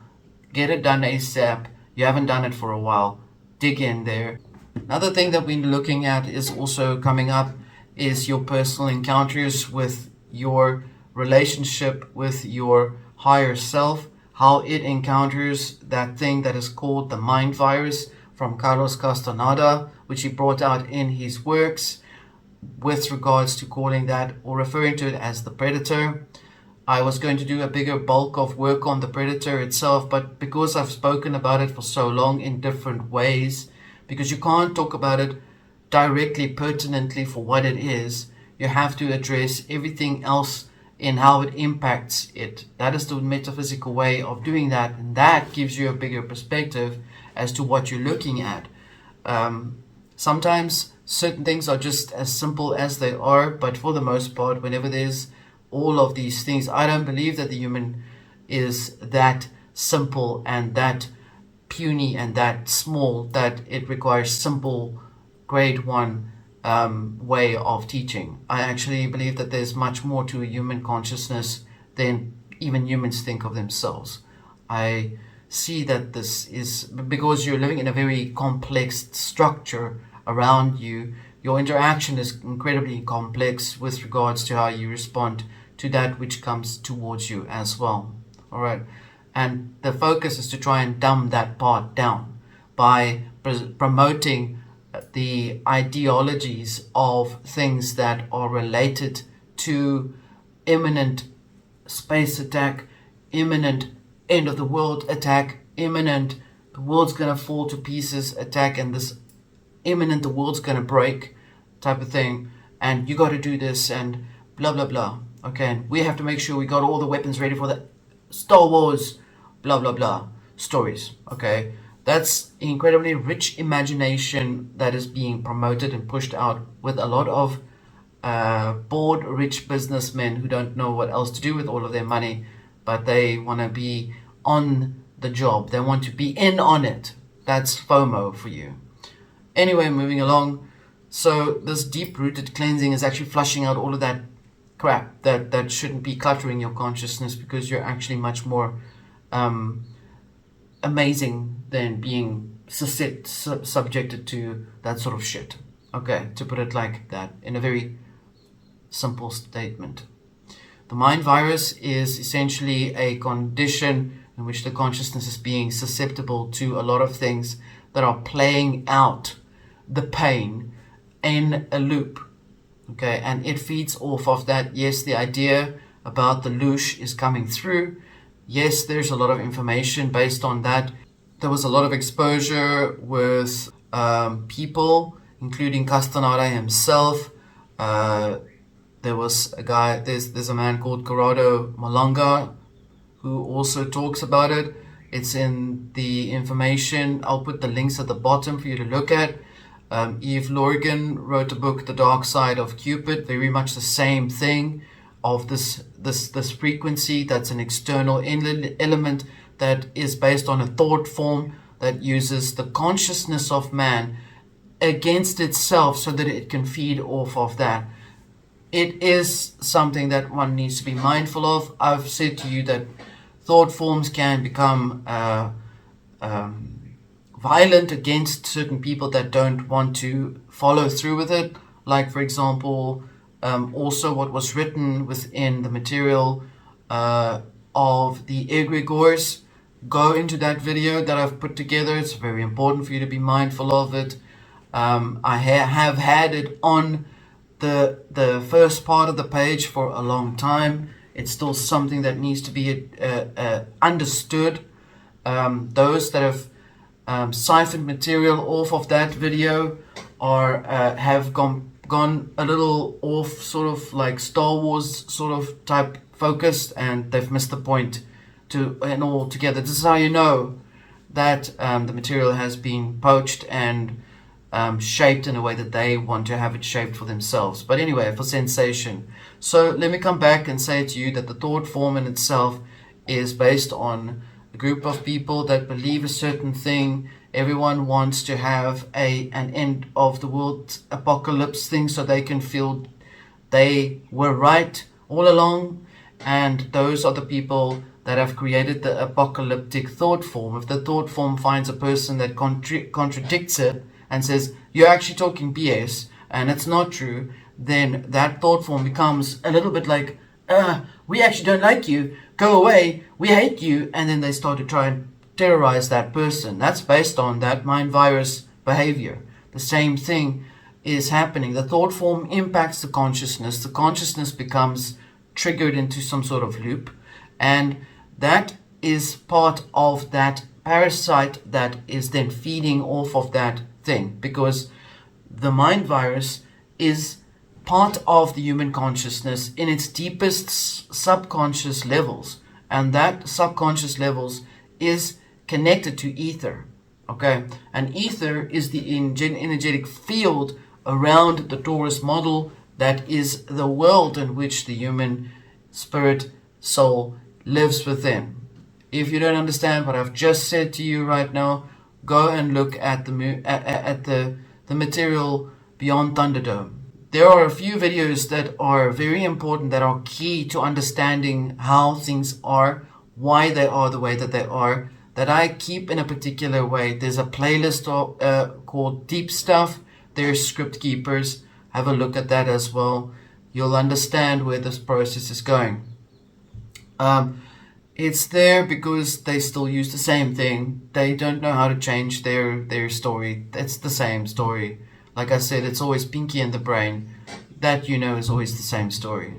Get it done ASAP. You haven't done it for a while. Dig in there. Another thing that we're looking at is also coming up is your personal encounters with your relationship with your higher self, how it encounters that thing that is called the mind virus from Carlos Castaneda, which he brought out in his works with regards to calling that or referring to it as the predator. I was going to do a bigger bulk of work on the predator itself, but because I've spoken about it for so long in different ways, because you can't talk about it directly, pertinently for what it is, you have to address everything else in how it impacts it. That is the metaphysical way of doing that, and that gives you a bigger perspective as to what you're looking at. Sometimes certain things are just as simple as they are, but for the most part, whenever there's all of these things, I don't believe that the human is that simple and that puny and that small that it requires simple grade 1 way of teaching. I actually believe that there's much more to a human consciousness than even humans think of themselves. I see that this is because you're living in a very complex structure around you. Your interaction is incredibly complex with regards to how you respond to that which comes towards you as well. All right. And the focus is to try and dumb that part down by promoting the ideologies of things that are related to imminent space attack, imminent end of the world attack, imminent the world's gonna fall to pieces attack, and this imminent the world's gonna break type of thing, and you got to do this and blah blah blah. Okay, and we have to make sure we got all the weapons ready for the Star Wars blah blah blah stories. Okay, that's incredibly rich imagination that is being promoted and pushed out with a lot of bored rich businessmen who don't know what else to do with all of their money, but they want to be on the job, they want to be in on it. That's FOMO for you. Anyway, moving along. So this deep-rooted cleansing is actually flushing out all of that crap that shouldn't be cluttering your consciousness, because you're actually much more amazing than being subjected to that sort of shit. Okay, to put it like that in a very simple statement. The mind virus is essentially a condition in which the consciousness is being susceptible to a lot of things that are playing out the pain in a loop. Okay, and it feeds off of that. Yes, the idea about the loosh is coming through. Yes, there's a lot of information based on that. There was a lot of exposure with people, including Castaneda himself. There was a guy, there's a man called Corrado Malanga who also talks about it. It's in the information. I'll put the links at the bottom for you to look at. Eve Lorgan wrote a book, The Dark Side of Cupid, very much the same thing, of this frequency that's an external element that is based on a thought form that uses the consciousness of man against itself so that it can feed off of that. It is something that one needs to be mindful of. I've said to you that thought forms can become violent against certain people that don't want to follow through with it. Like, for example, also what was written within the material of the Egregores. Go into that video that I've put together. It's very important for you to be mindful of it. I have had it on the first part of the page for a long time. It's still something that needs to be understood. Those that have siphoned material off of that video are have gone a little off, sort of like Star Wars sort of type focused, and they've missed the point and all together. This is how you know that the material has been poached and shaped in a way that they want to have it shaped for themselves. But anyway, for sensation. So let me come back and say to you that the thought form in itself is based on a group of people that believe a certain thing. Everyone wants to have an end of the world apocalypse thing so they can feel they were right all along. And those are the people that have created the apocalyptic thought form. If the thought form finds a person that contradicts it and says, you're actually talking BS and it's not true, then that thought form becomes a little bit like, we actually don't like you, go away, we hate you, and then they start to try and terrorize that person. That's based on that mind virus behavior. The same thing is happening. The thought form impacts the consciousness becomes triggered into some sort of loop, and that is part of that parasite that is then feeding off of that thing, because the mind virus is part of the human consciousness in its deepest subconscious levels, and that subconscious levels is connected to ether. Okay, and ether is the energetic field around the torus model that is the world in which the human spirit soul lives within. If you don't understand what I've just said to you right now, go and look at the material Beyond Thunderdome. There are a few videos that are very important, that are key to understanding how things are, why they are the way that they are. that I keep in a particular way. There's a playlist called Deep Stuff. There's Script Keepers. Have a look at that as well. You'll understand where this process is going. It's there because they still use the same thing. They don't know how to change their story. It's the same story. Like I said, it's always Pinky in the Brain. That, you know, is always the same story.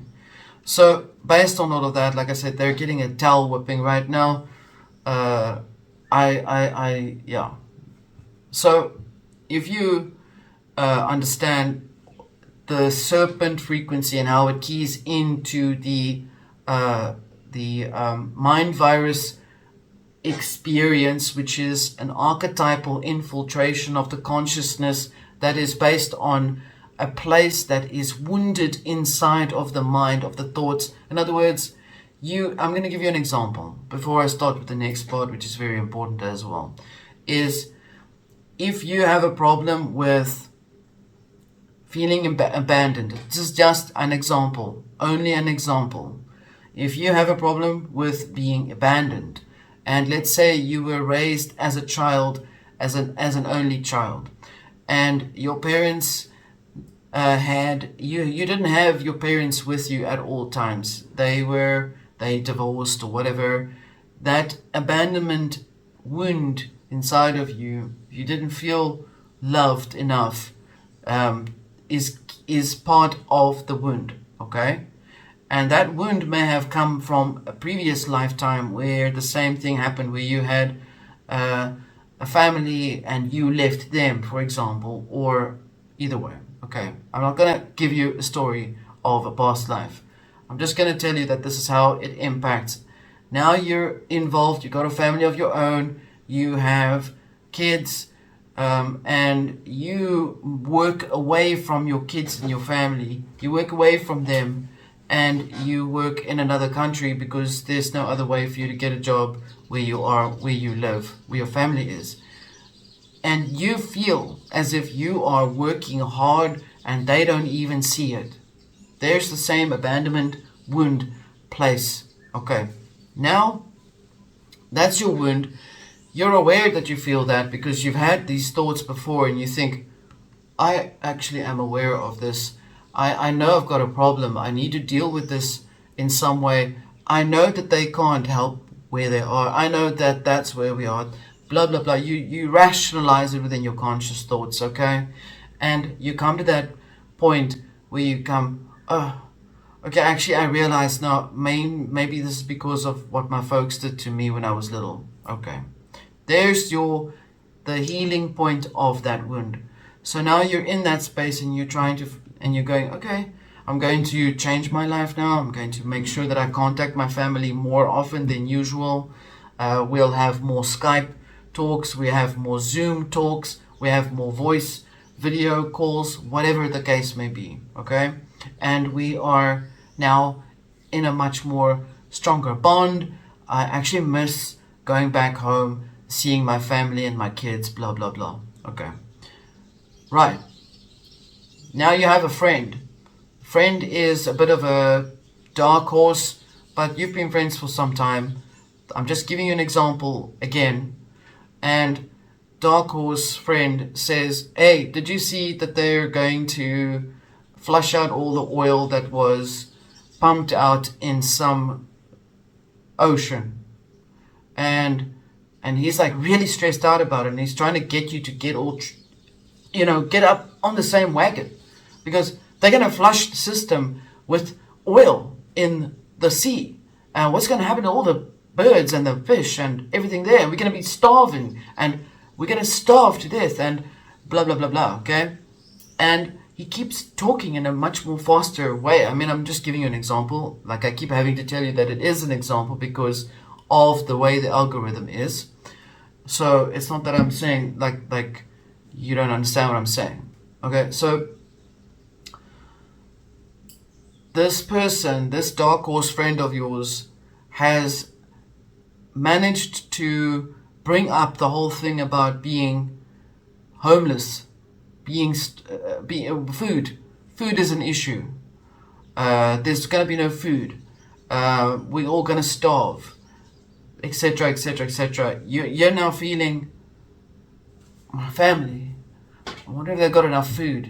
So based on all of that, like I said, they're getting a tail whipping right now. Yeah. So if you understand the serpent frequency and how it keys into the mind virus experience, which is an archetypal infiltration of the consciousness that is based on a place that is wounded inside of the mind, of the thoughts. In other words, I'm going to give you an example before I start with the next part, which is very important as well. Is if you have a problem with feeling abandoned, this is just an example, only an example. If you have a problem with being abandoned, and let's say you were raised as a child, as an only child, and your parents you didn't have your parents with you at all times. They divorced or whatever. That abandonment wound inside of you, if you didn't feel loved enough, is part of the wound, okay? And that wound may have come from a previous lifetime where the same thing happened, where you had a family and you left them, for example, or either way. Okay, I'm not going to give you a story of a past life. I'm just going to tell you that this is how it impacts. Now you're involved, you got a family of your own, you have kids, and you work away from your kids and your family. You work away from them, and you work in another country because there's no other way for you to get a job where you are, where you live, where your family is. And you feel as if you are working hard and they don't even see it. There's the same abandonment wound place. Okay, now that's your wound. You're aware that you feel that because you've had these thoughts before and you think, I actually am aware of this. I know I've got a problem. I need to deal with this in some way. I know that they can't help where they are. I know that that's where we are. Blah, blah, blah. You rationalize it within your conscious thoughts, okay? And you come to that point where you come, oh, okay, actually I realize now, maybe this is because of what my folks did to me when I was little. Okay. There's the healing point of that wound. So now you're in that space and you're trying to, and you're going, okay, I'm going to change my life now. I'm going to make sure that I contact my family more often than usual. We'll have more Skype talks. We have more Zoom talks. We have more voice, video calls, whatever the case may be. Okay. And we are now in a much more stronger bond. I actually miss going back home, seeing my family and my kids, blah, blah, blah. Okay. Right. Now you have a friend. Friend is a bit of a dark horse, but you've been friends for some time. I'm just giving you an example again. And dark horse friend says, hey, did you see that they're going to flush out all the oil that was pumped out in some ocean? And he's like really stressed out about it, and he's trying to get you to get all, get up on the same wagon, because they're going to flush the system with oil in the sea. And what's going to happen to all the birds and the fish and everything there? And we're going to be starving, and we're going to starve to death, and blah, blah, blah, blah, okay? And he keeps talking in a much more faster way. I mean, I'm just giving you an example. Like, I keep having to tell you that it is an example because of the way the algorithm is. So it's not that I'm saying like you don't understand what I'm saying. Okay, so this person, this dark horse friend of yours, has managed to bring up the whole thing about being homeless, being food. Food is an issue. There's going to be no food. We're all going to starve. etc., etc., etc. You're now feeling, my family, I wonder if they've got enough food,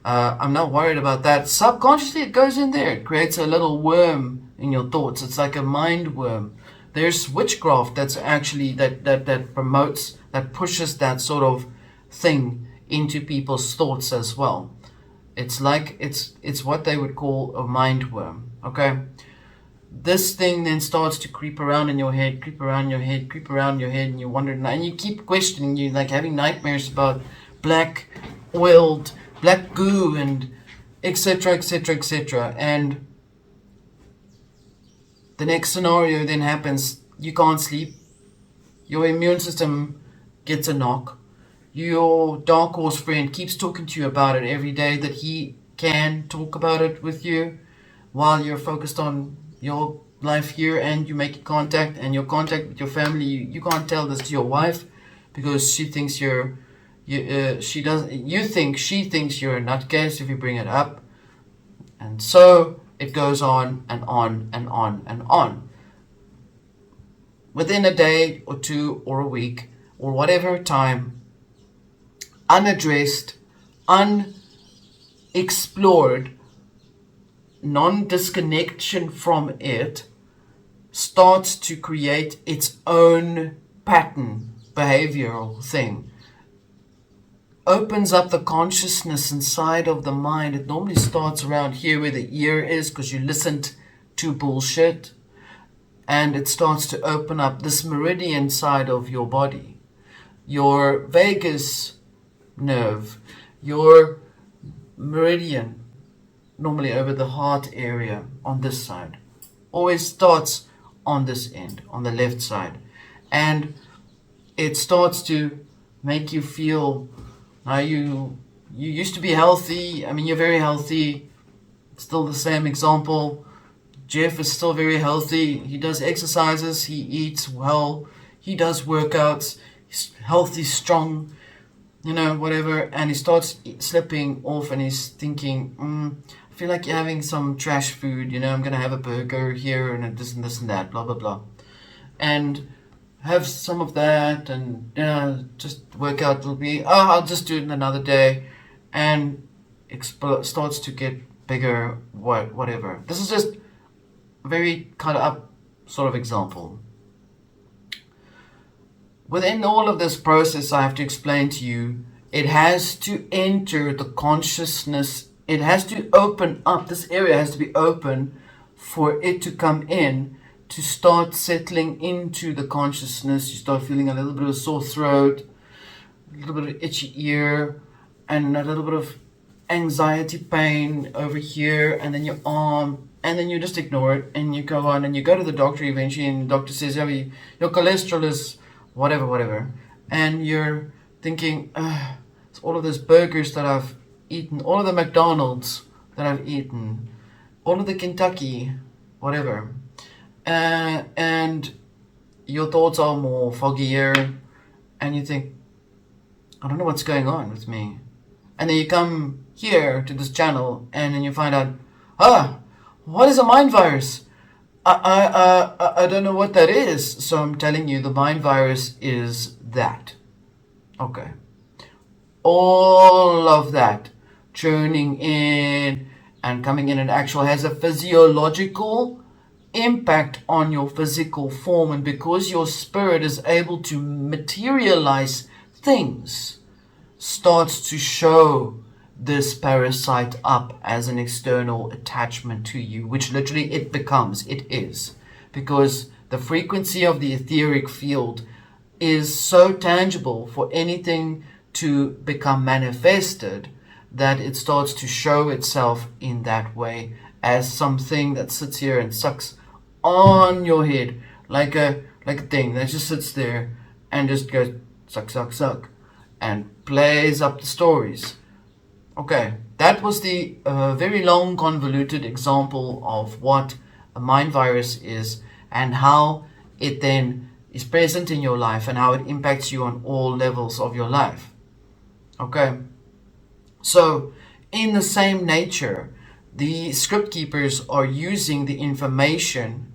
I'm not worried about that. Subconsciously, it goes in there. It creates a little worm in your thoughts. It's like a mind worm. There's witchcraft that's actually, that promotes, that pushes that sort of thing into people's thoughts as well. It's like, it's what they would call a mind worm, okay? This thing then starts to creep around in your head, creep around your head, creep around your head, and you wonder, and you keep questioning, you like having nightmares about black oiled, black goo, and etc., etc., etc. And the next scenario then happens, you can't sleep, your immune system gets a knock, your dark horse friend keeps talking to you about it every day that he can talk about it with you while you're focused on your life here, and you make contact, and your contact with your family, you can't tell this to your wife because she thinks she thinks you're a nutcase if you bring it up. And so it goes on and on and on and on. Within a day or two or a week or whatever time, unaddressed, unexplored, non-disconnection from it starts to create its own pattern, behavioral thing. Opens up the consciousness inside of the mind. It normally starts around here where the ear is, because you listened to bullshit. And it starts to open up this meridian side of your body. Your vagus nerve, your meridian, normally over the heart area on this side, always starts on this end, on the left side. And it starts to make you feel, now you used to be healthy. I mean, you're very healthy. Still the same example. Jeff is still very healthy. He does exercises. He eats well. He does workouts. He's healthy, strong, whatever. And he starts slipping off, and he's thinking, I feel like you're having some trash food. I'm going to have a burger here and this and this and that, blah, blah, blah. And have some of that, and just work out. Will be, I'll just do it in another day, and starts to get bigger, whatever. This is just a very cut up sort of example. Within all of this process, I have to explain to you, it has to enter the consciousness. It has to open up. This area has to be open for it to come in, to start settling into the consciousness. You start feeling a little bit of sore throat, a little bit of itchy ear, and a little bit of anxiety pain over here, and then your arm, and then you just ignore it, and you go on, and you go to the doctor eventually, and the doctor says, your cholesterol is whatever, and you're thinking, it's all of those burgers that I've eaten, all of the McDonald's that I've eaten, all of the Kentucky, whatever. And your thoughts are more foggier, and you think, I don't know what's going on with me. And then you come here to this channel, and then you find out, what is a mind virus? I don't know what that is. So I'm telling you, the mind virus is that. Okay. All of that churning in and coming in, and actually has a physiological impact on your physical form. And because your spirit is able to materialize things, starts to show this parasite up as an external attachment to you, which literally it is, because the frequency of the etheric field is so tangible for anything to become manifested that it starts to show itself in that way, as something that sits here and sucks on your head, like a thing that just sits there and just goes suck, and plays up the stories. Okay, that was the very long, convoluted example of what a mind virus is, and how it then is present in your life, and how it impacts you on all levels of your life. Okay, so in the same nature, the script keepers are using the information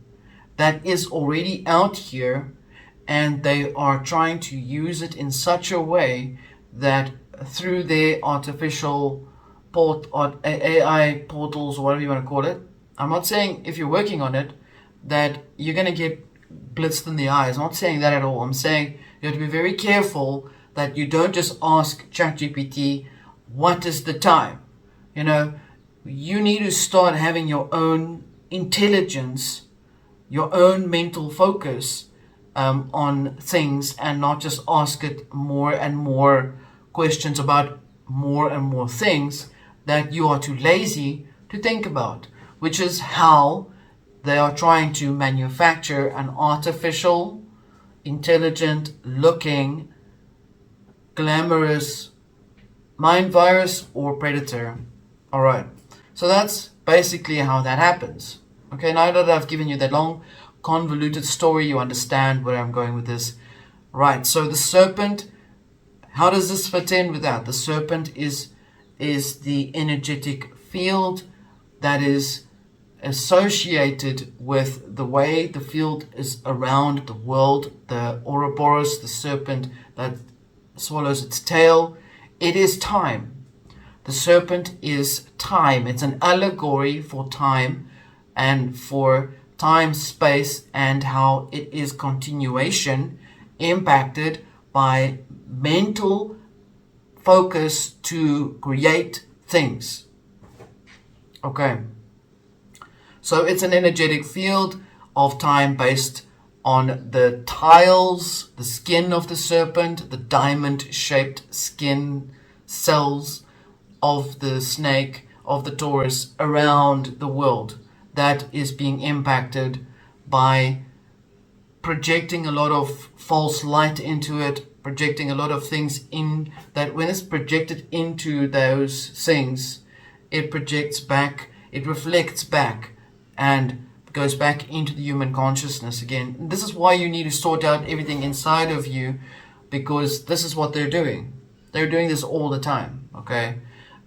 that is already out here, and they are trying to use it in such a way that through their artificial AI portals, or whatever you want to call it. I'm not saying if you're working on it that you're going to get blitzed in the eyes. I'm not saying that at all. I'm saying you have to be very careful that you don't just ask ChatGPT, what is the time? You know, you need to start having your own intelligence, your own mental focus on things, and not just ask it more and more questions about more and more things that you are too lazy to think about, which is how they are trying to manufacture an artificial, intelligent looking, glamorous mind virus or predator. Alright, so that's basically how that happens. Okay, now that I've given you that long, convoluted story, you understand where I'm going with this. Right, so the serpent, how does this fit in with that? The serpent is the energetic field that is associated with the way the field is around the world, the Ouroboros, the serpent that swallows its tail. It is time. The serpent is time. It's an allegory for time and for time, space, and how it is continuation impacted by mental focus to create things. Okay. So it's an energetic field of time based on the tiles, the skin of the serpent, the diamond-shaped skin cells of the snake, of the Taurus around the world that is being impacted by projecting a lot of false light into it, projecting a lot of things in that. When it's projected into those things, it projects back, it reflects back, and goes back into the human consciousness again. And this is why you need to sort out everything inside of you, because this is what they're doing. They're doing this all the time, okay?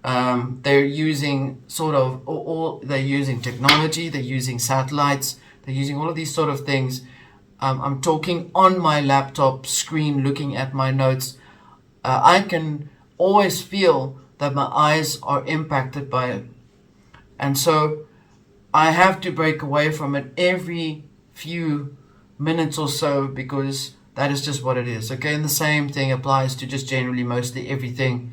They're using they're using technology, they're using satellites, they're using all of these sort of things. I'm talking on my laptop screen, looking at my notes. I can always feel that my eyes are impacted by it. And so I have to break away from it every few minutes or so, because that is just what it is. Okay, and the same thing applies to just generally mostly everything,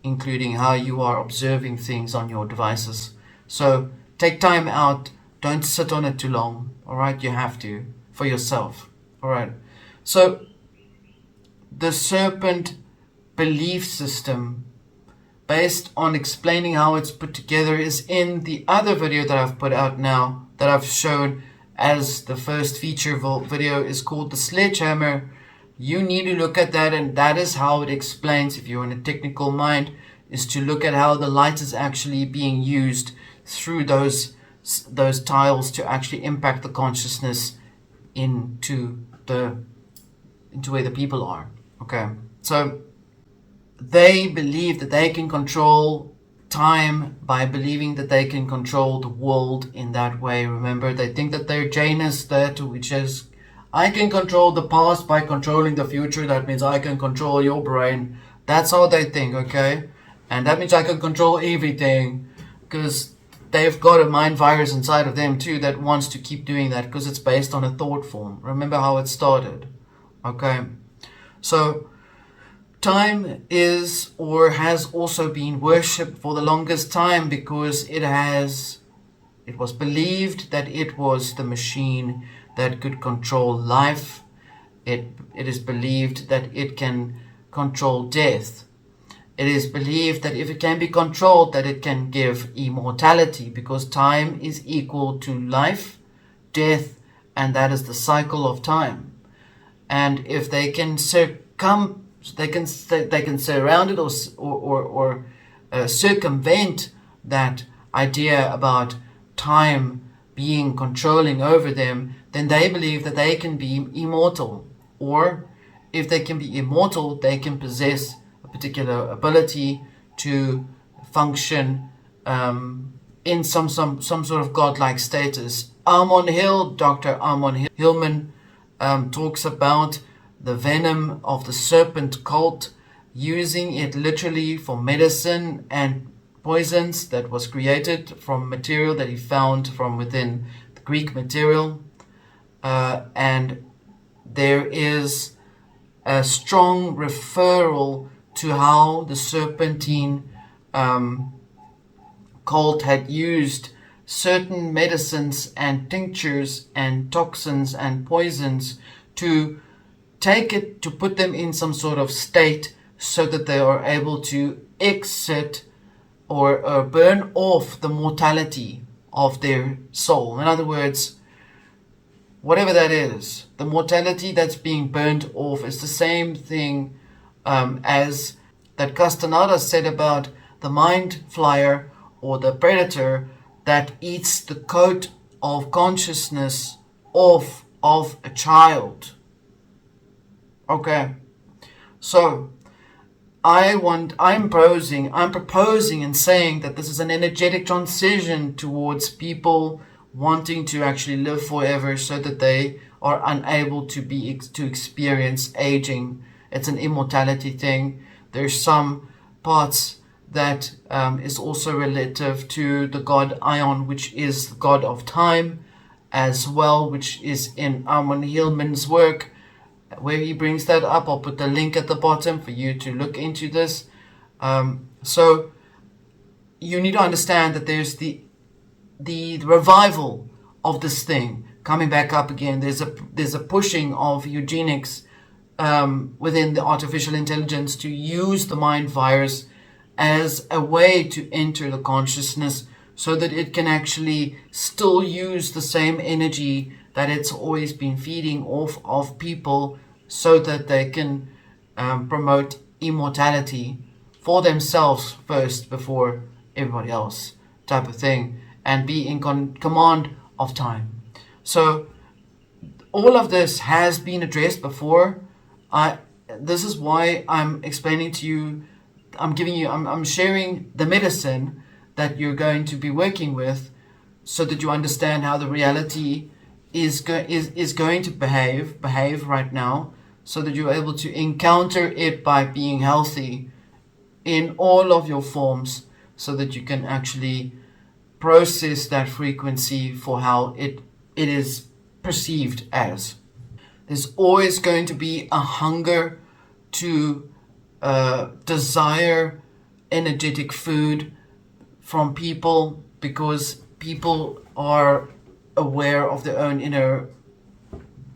including how you are observing things on your devices. So take time out, don't sit on it too long. All right, you have to, for yourself. All right. So the serpent belief system, based on explaining how it's put together, is in the other video that I've put out now, that I've shown as the first feature video, is called The Sledgehammer. You need to look at that, and that is how it explains, if you're in a technical mind, is to look at how the light is actually being used through those tiles to actually impact the consciousness into where the people are. Okay, so they believe that they can control time by believing that they can control the world in that way. Remember, they think that they're Janus, which is, I can control the past by controlling the future. That means I can control your brain. That's how they think, okay? And that means I can control everything, because they've got a mind virus inside of them too that wants to keep doing that, because it's based on a thought form. Remember how it started, okay? So time is, or has also been worshipped for the longest time, because it was believed that it was the machine that could control life. It is believed that it can control death. It is believed that if it can be controlled, that it can give immortality, because time is equal to life, death, and that is the cycle of time. And if they can they can surround it or circumvent that idea about time being controlling over them, then they believe that they can be immortal. Or if they can be immortal, they can possess a particular ability to function in some sort of godlike status. Dr. Armon Hillman talks about the venom of the serpent cult, using it literally for medicine and poisons that was created from material that he found from within the Greek material. And there is a strong referral to how the Serpentine cult had used certain medicines and tinctures and toxins and poisons to put them in some sort of state so that they are able to exit or burn off the mortality of their soul. In other words, whatever that is, the mortality that's being burned off is the same thing as that Castaneda said about the mind flyer or the predator that eats the coat of consciousness off of a child. Okay, so I'm proposing and saying that this is an energetic transition towards people wanting to actually live forever so that they are unable to experience aging. It's an immortality thing. There's some parts that is also relative to the god Ion, which is the god of time as well, which is in Armon Hillman's work, where he brings that up. I'll put the link at the bottom for you to look into this. So you need to understand that there's the revival of this thing coming back up again. There's a pushing of eugenics within the artificial intelligence to use the mind virus as a way to enter the consciousness so that it can actually still use the same energy that it's always been feeding off of people so that they can promote immortality for themselves first before everybody else, type of thing, and be in command of time. So all of this has been addressed before. This is why I'm explaining to you, I'm sharing the medicine that you're going to be working with so that you understand how the reality is going to behave right now, so that you're able to encounter it by being healthy in all of your forms, so that you can actually process that frequency for how it is perceived as. There's always going to be a hunger to desire energetic food from people, because people are aware of their own inner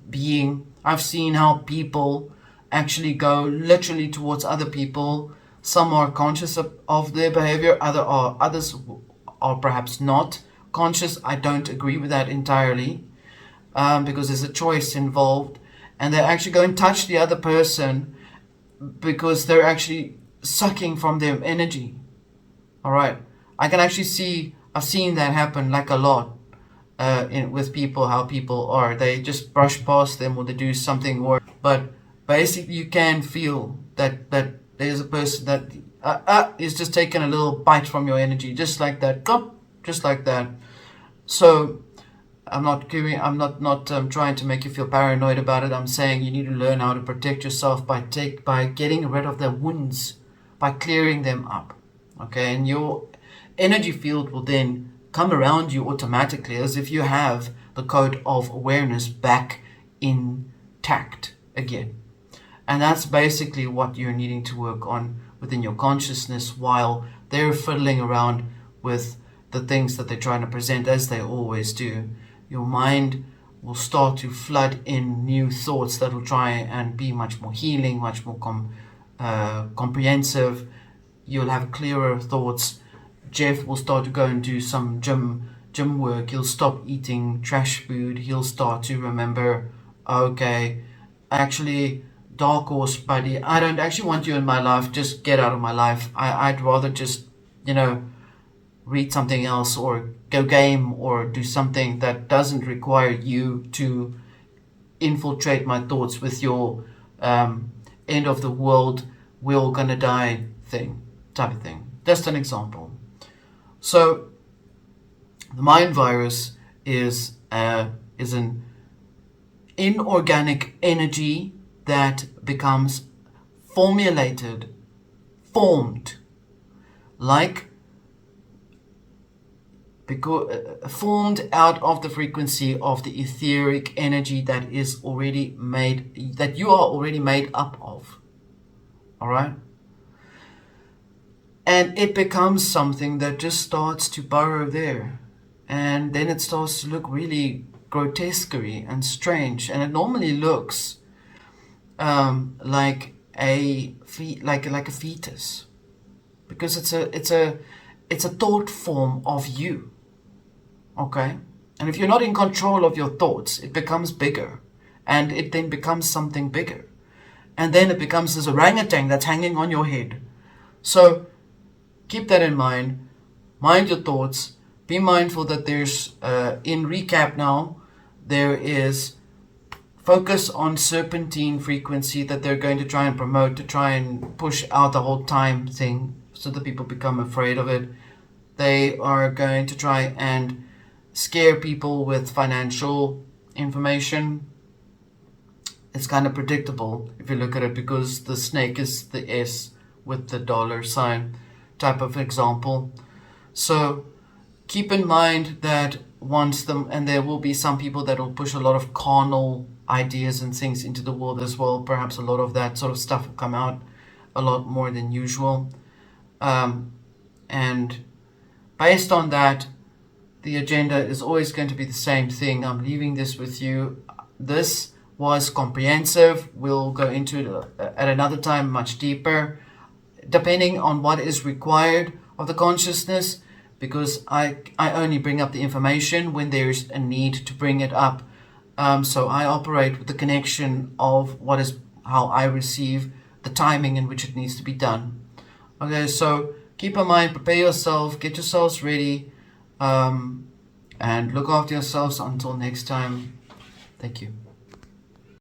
being. I've seen how people actually go literally towards other people. Some are conscious of their behavior, others are perhaps not conscious. I don't agree with that entirely, because there's a choice involved, and they actually go and touch the other person because they're actually sucking from their energy. All right, I've seen that happen like a lot with people, how people are. They just brush past them or they do something, but basically you can feel that there's a person that is just taking a little bite from your energy, just like that, just like that. So I'm not trying to make you feel paranoid about it. I'm saying you need to learn how to protect yourself by getting rid of the wounds, by clearing them up. Okay, and your energy field will then come around you automatically, as if you have the code of awareness back intact again. And that's basically what you're needing to work on within your consciousness, while they're fiddling around with the things that they're trying to present, as they always do. Your mind will start to flood in new thoughts that will try and be much more healing, much more comprehensive. You'll have clearer thoughts. Jeff will start to go and do some gym work. He'll stop eating trash food. He'll start to remember, okay, actually, Dark Horse buddy, I don't actually want you in my life. Just get out of my life. I'd rather just, read something else or go game or do something that doesn't require you to infiltrate my thoughts with your end of the world, we're all gonna die thing, type of thing. Just an example. So The mind virus is an inorganic energy that becomes formed, like formed out of the frequency of the etheric energy that is already made, that you are already made up of. All right? And it becomes something that just starts to burrow there. And then it starts to look really grotesquery and strange. And it normally looks like a fetus, because it's a thought form of you. Okay? And if you're not in control of your thoughts, it becomes bigger. And it then becomes something bigger. And then it becomes this orangutan that's hanging on your head. So keep that in mind. Mind your thoughts. Be mindful that there's, in recap now, there is focus on serpentine frequency that they're going to try and promote, to try and push out the whole time thing so that people become afraid of it. They are going to try and scare people with financial information. It's kind of predictable if you look at it, because the snake is the S with the dollar sign type of example. So keep in mind that and there will be some people that will push a lot of carnal ideas and things into the world as well. Perhaps a lot of that sort of stuff will come out a lot more than usual. And based on that, the agenda is always going to be the same thing. I'm leaving this with you. This was comprehensive. We'll go into it at another time much deeper, depending on what is required of the consciousnus, because I only bring up the information when there's a need to bring it up. So I operate with the connection of how I receive the timing in which it needs to be done. Okay, so keep in mind, prepare yourself, get yourselves ready, and look after yourselves until next time. Thank you.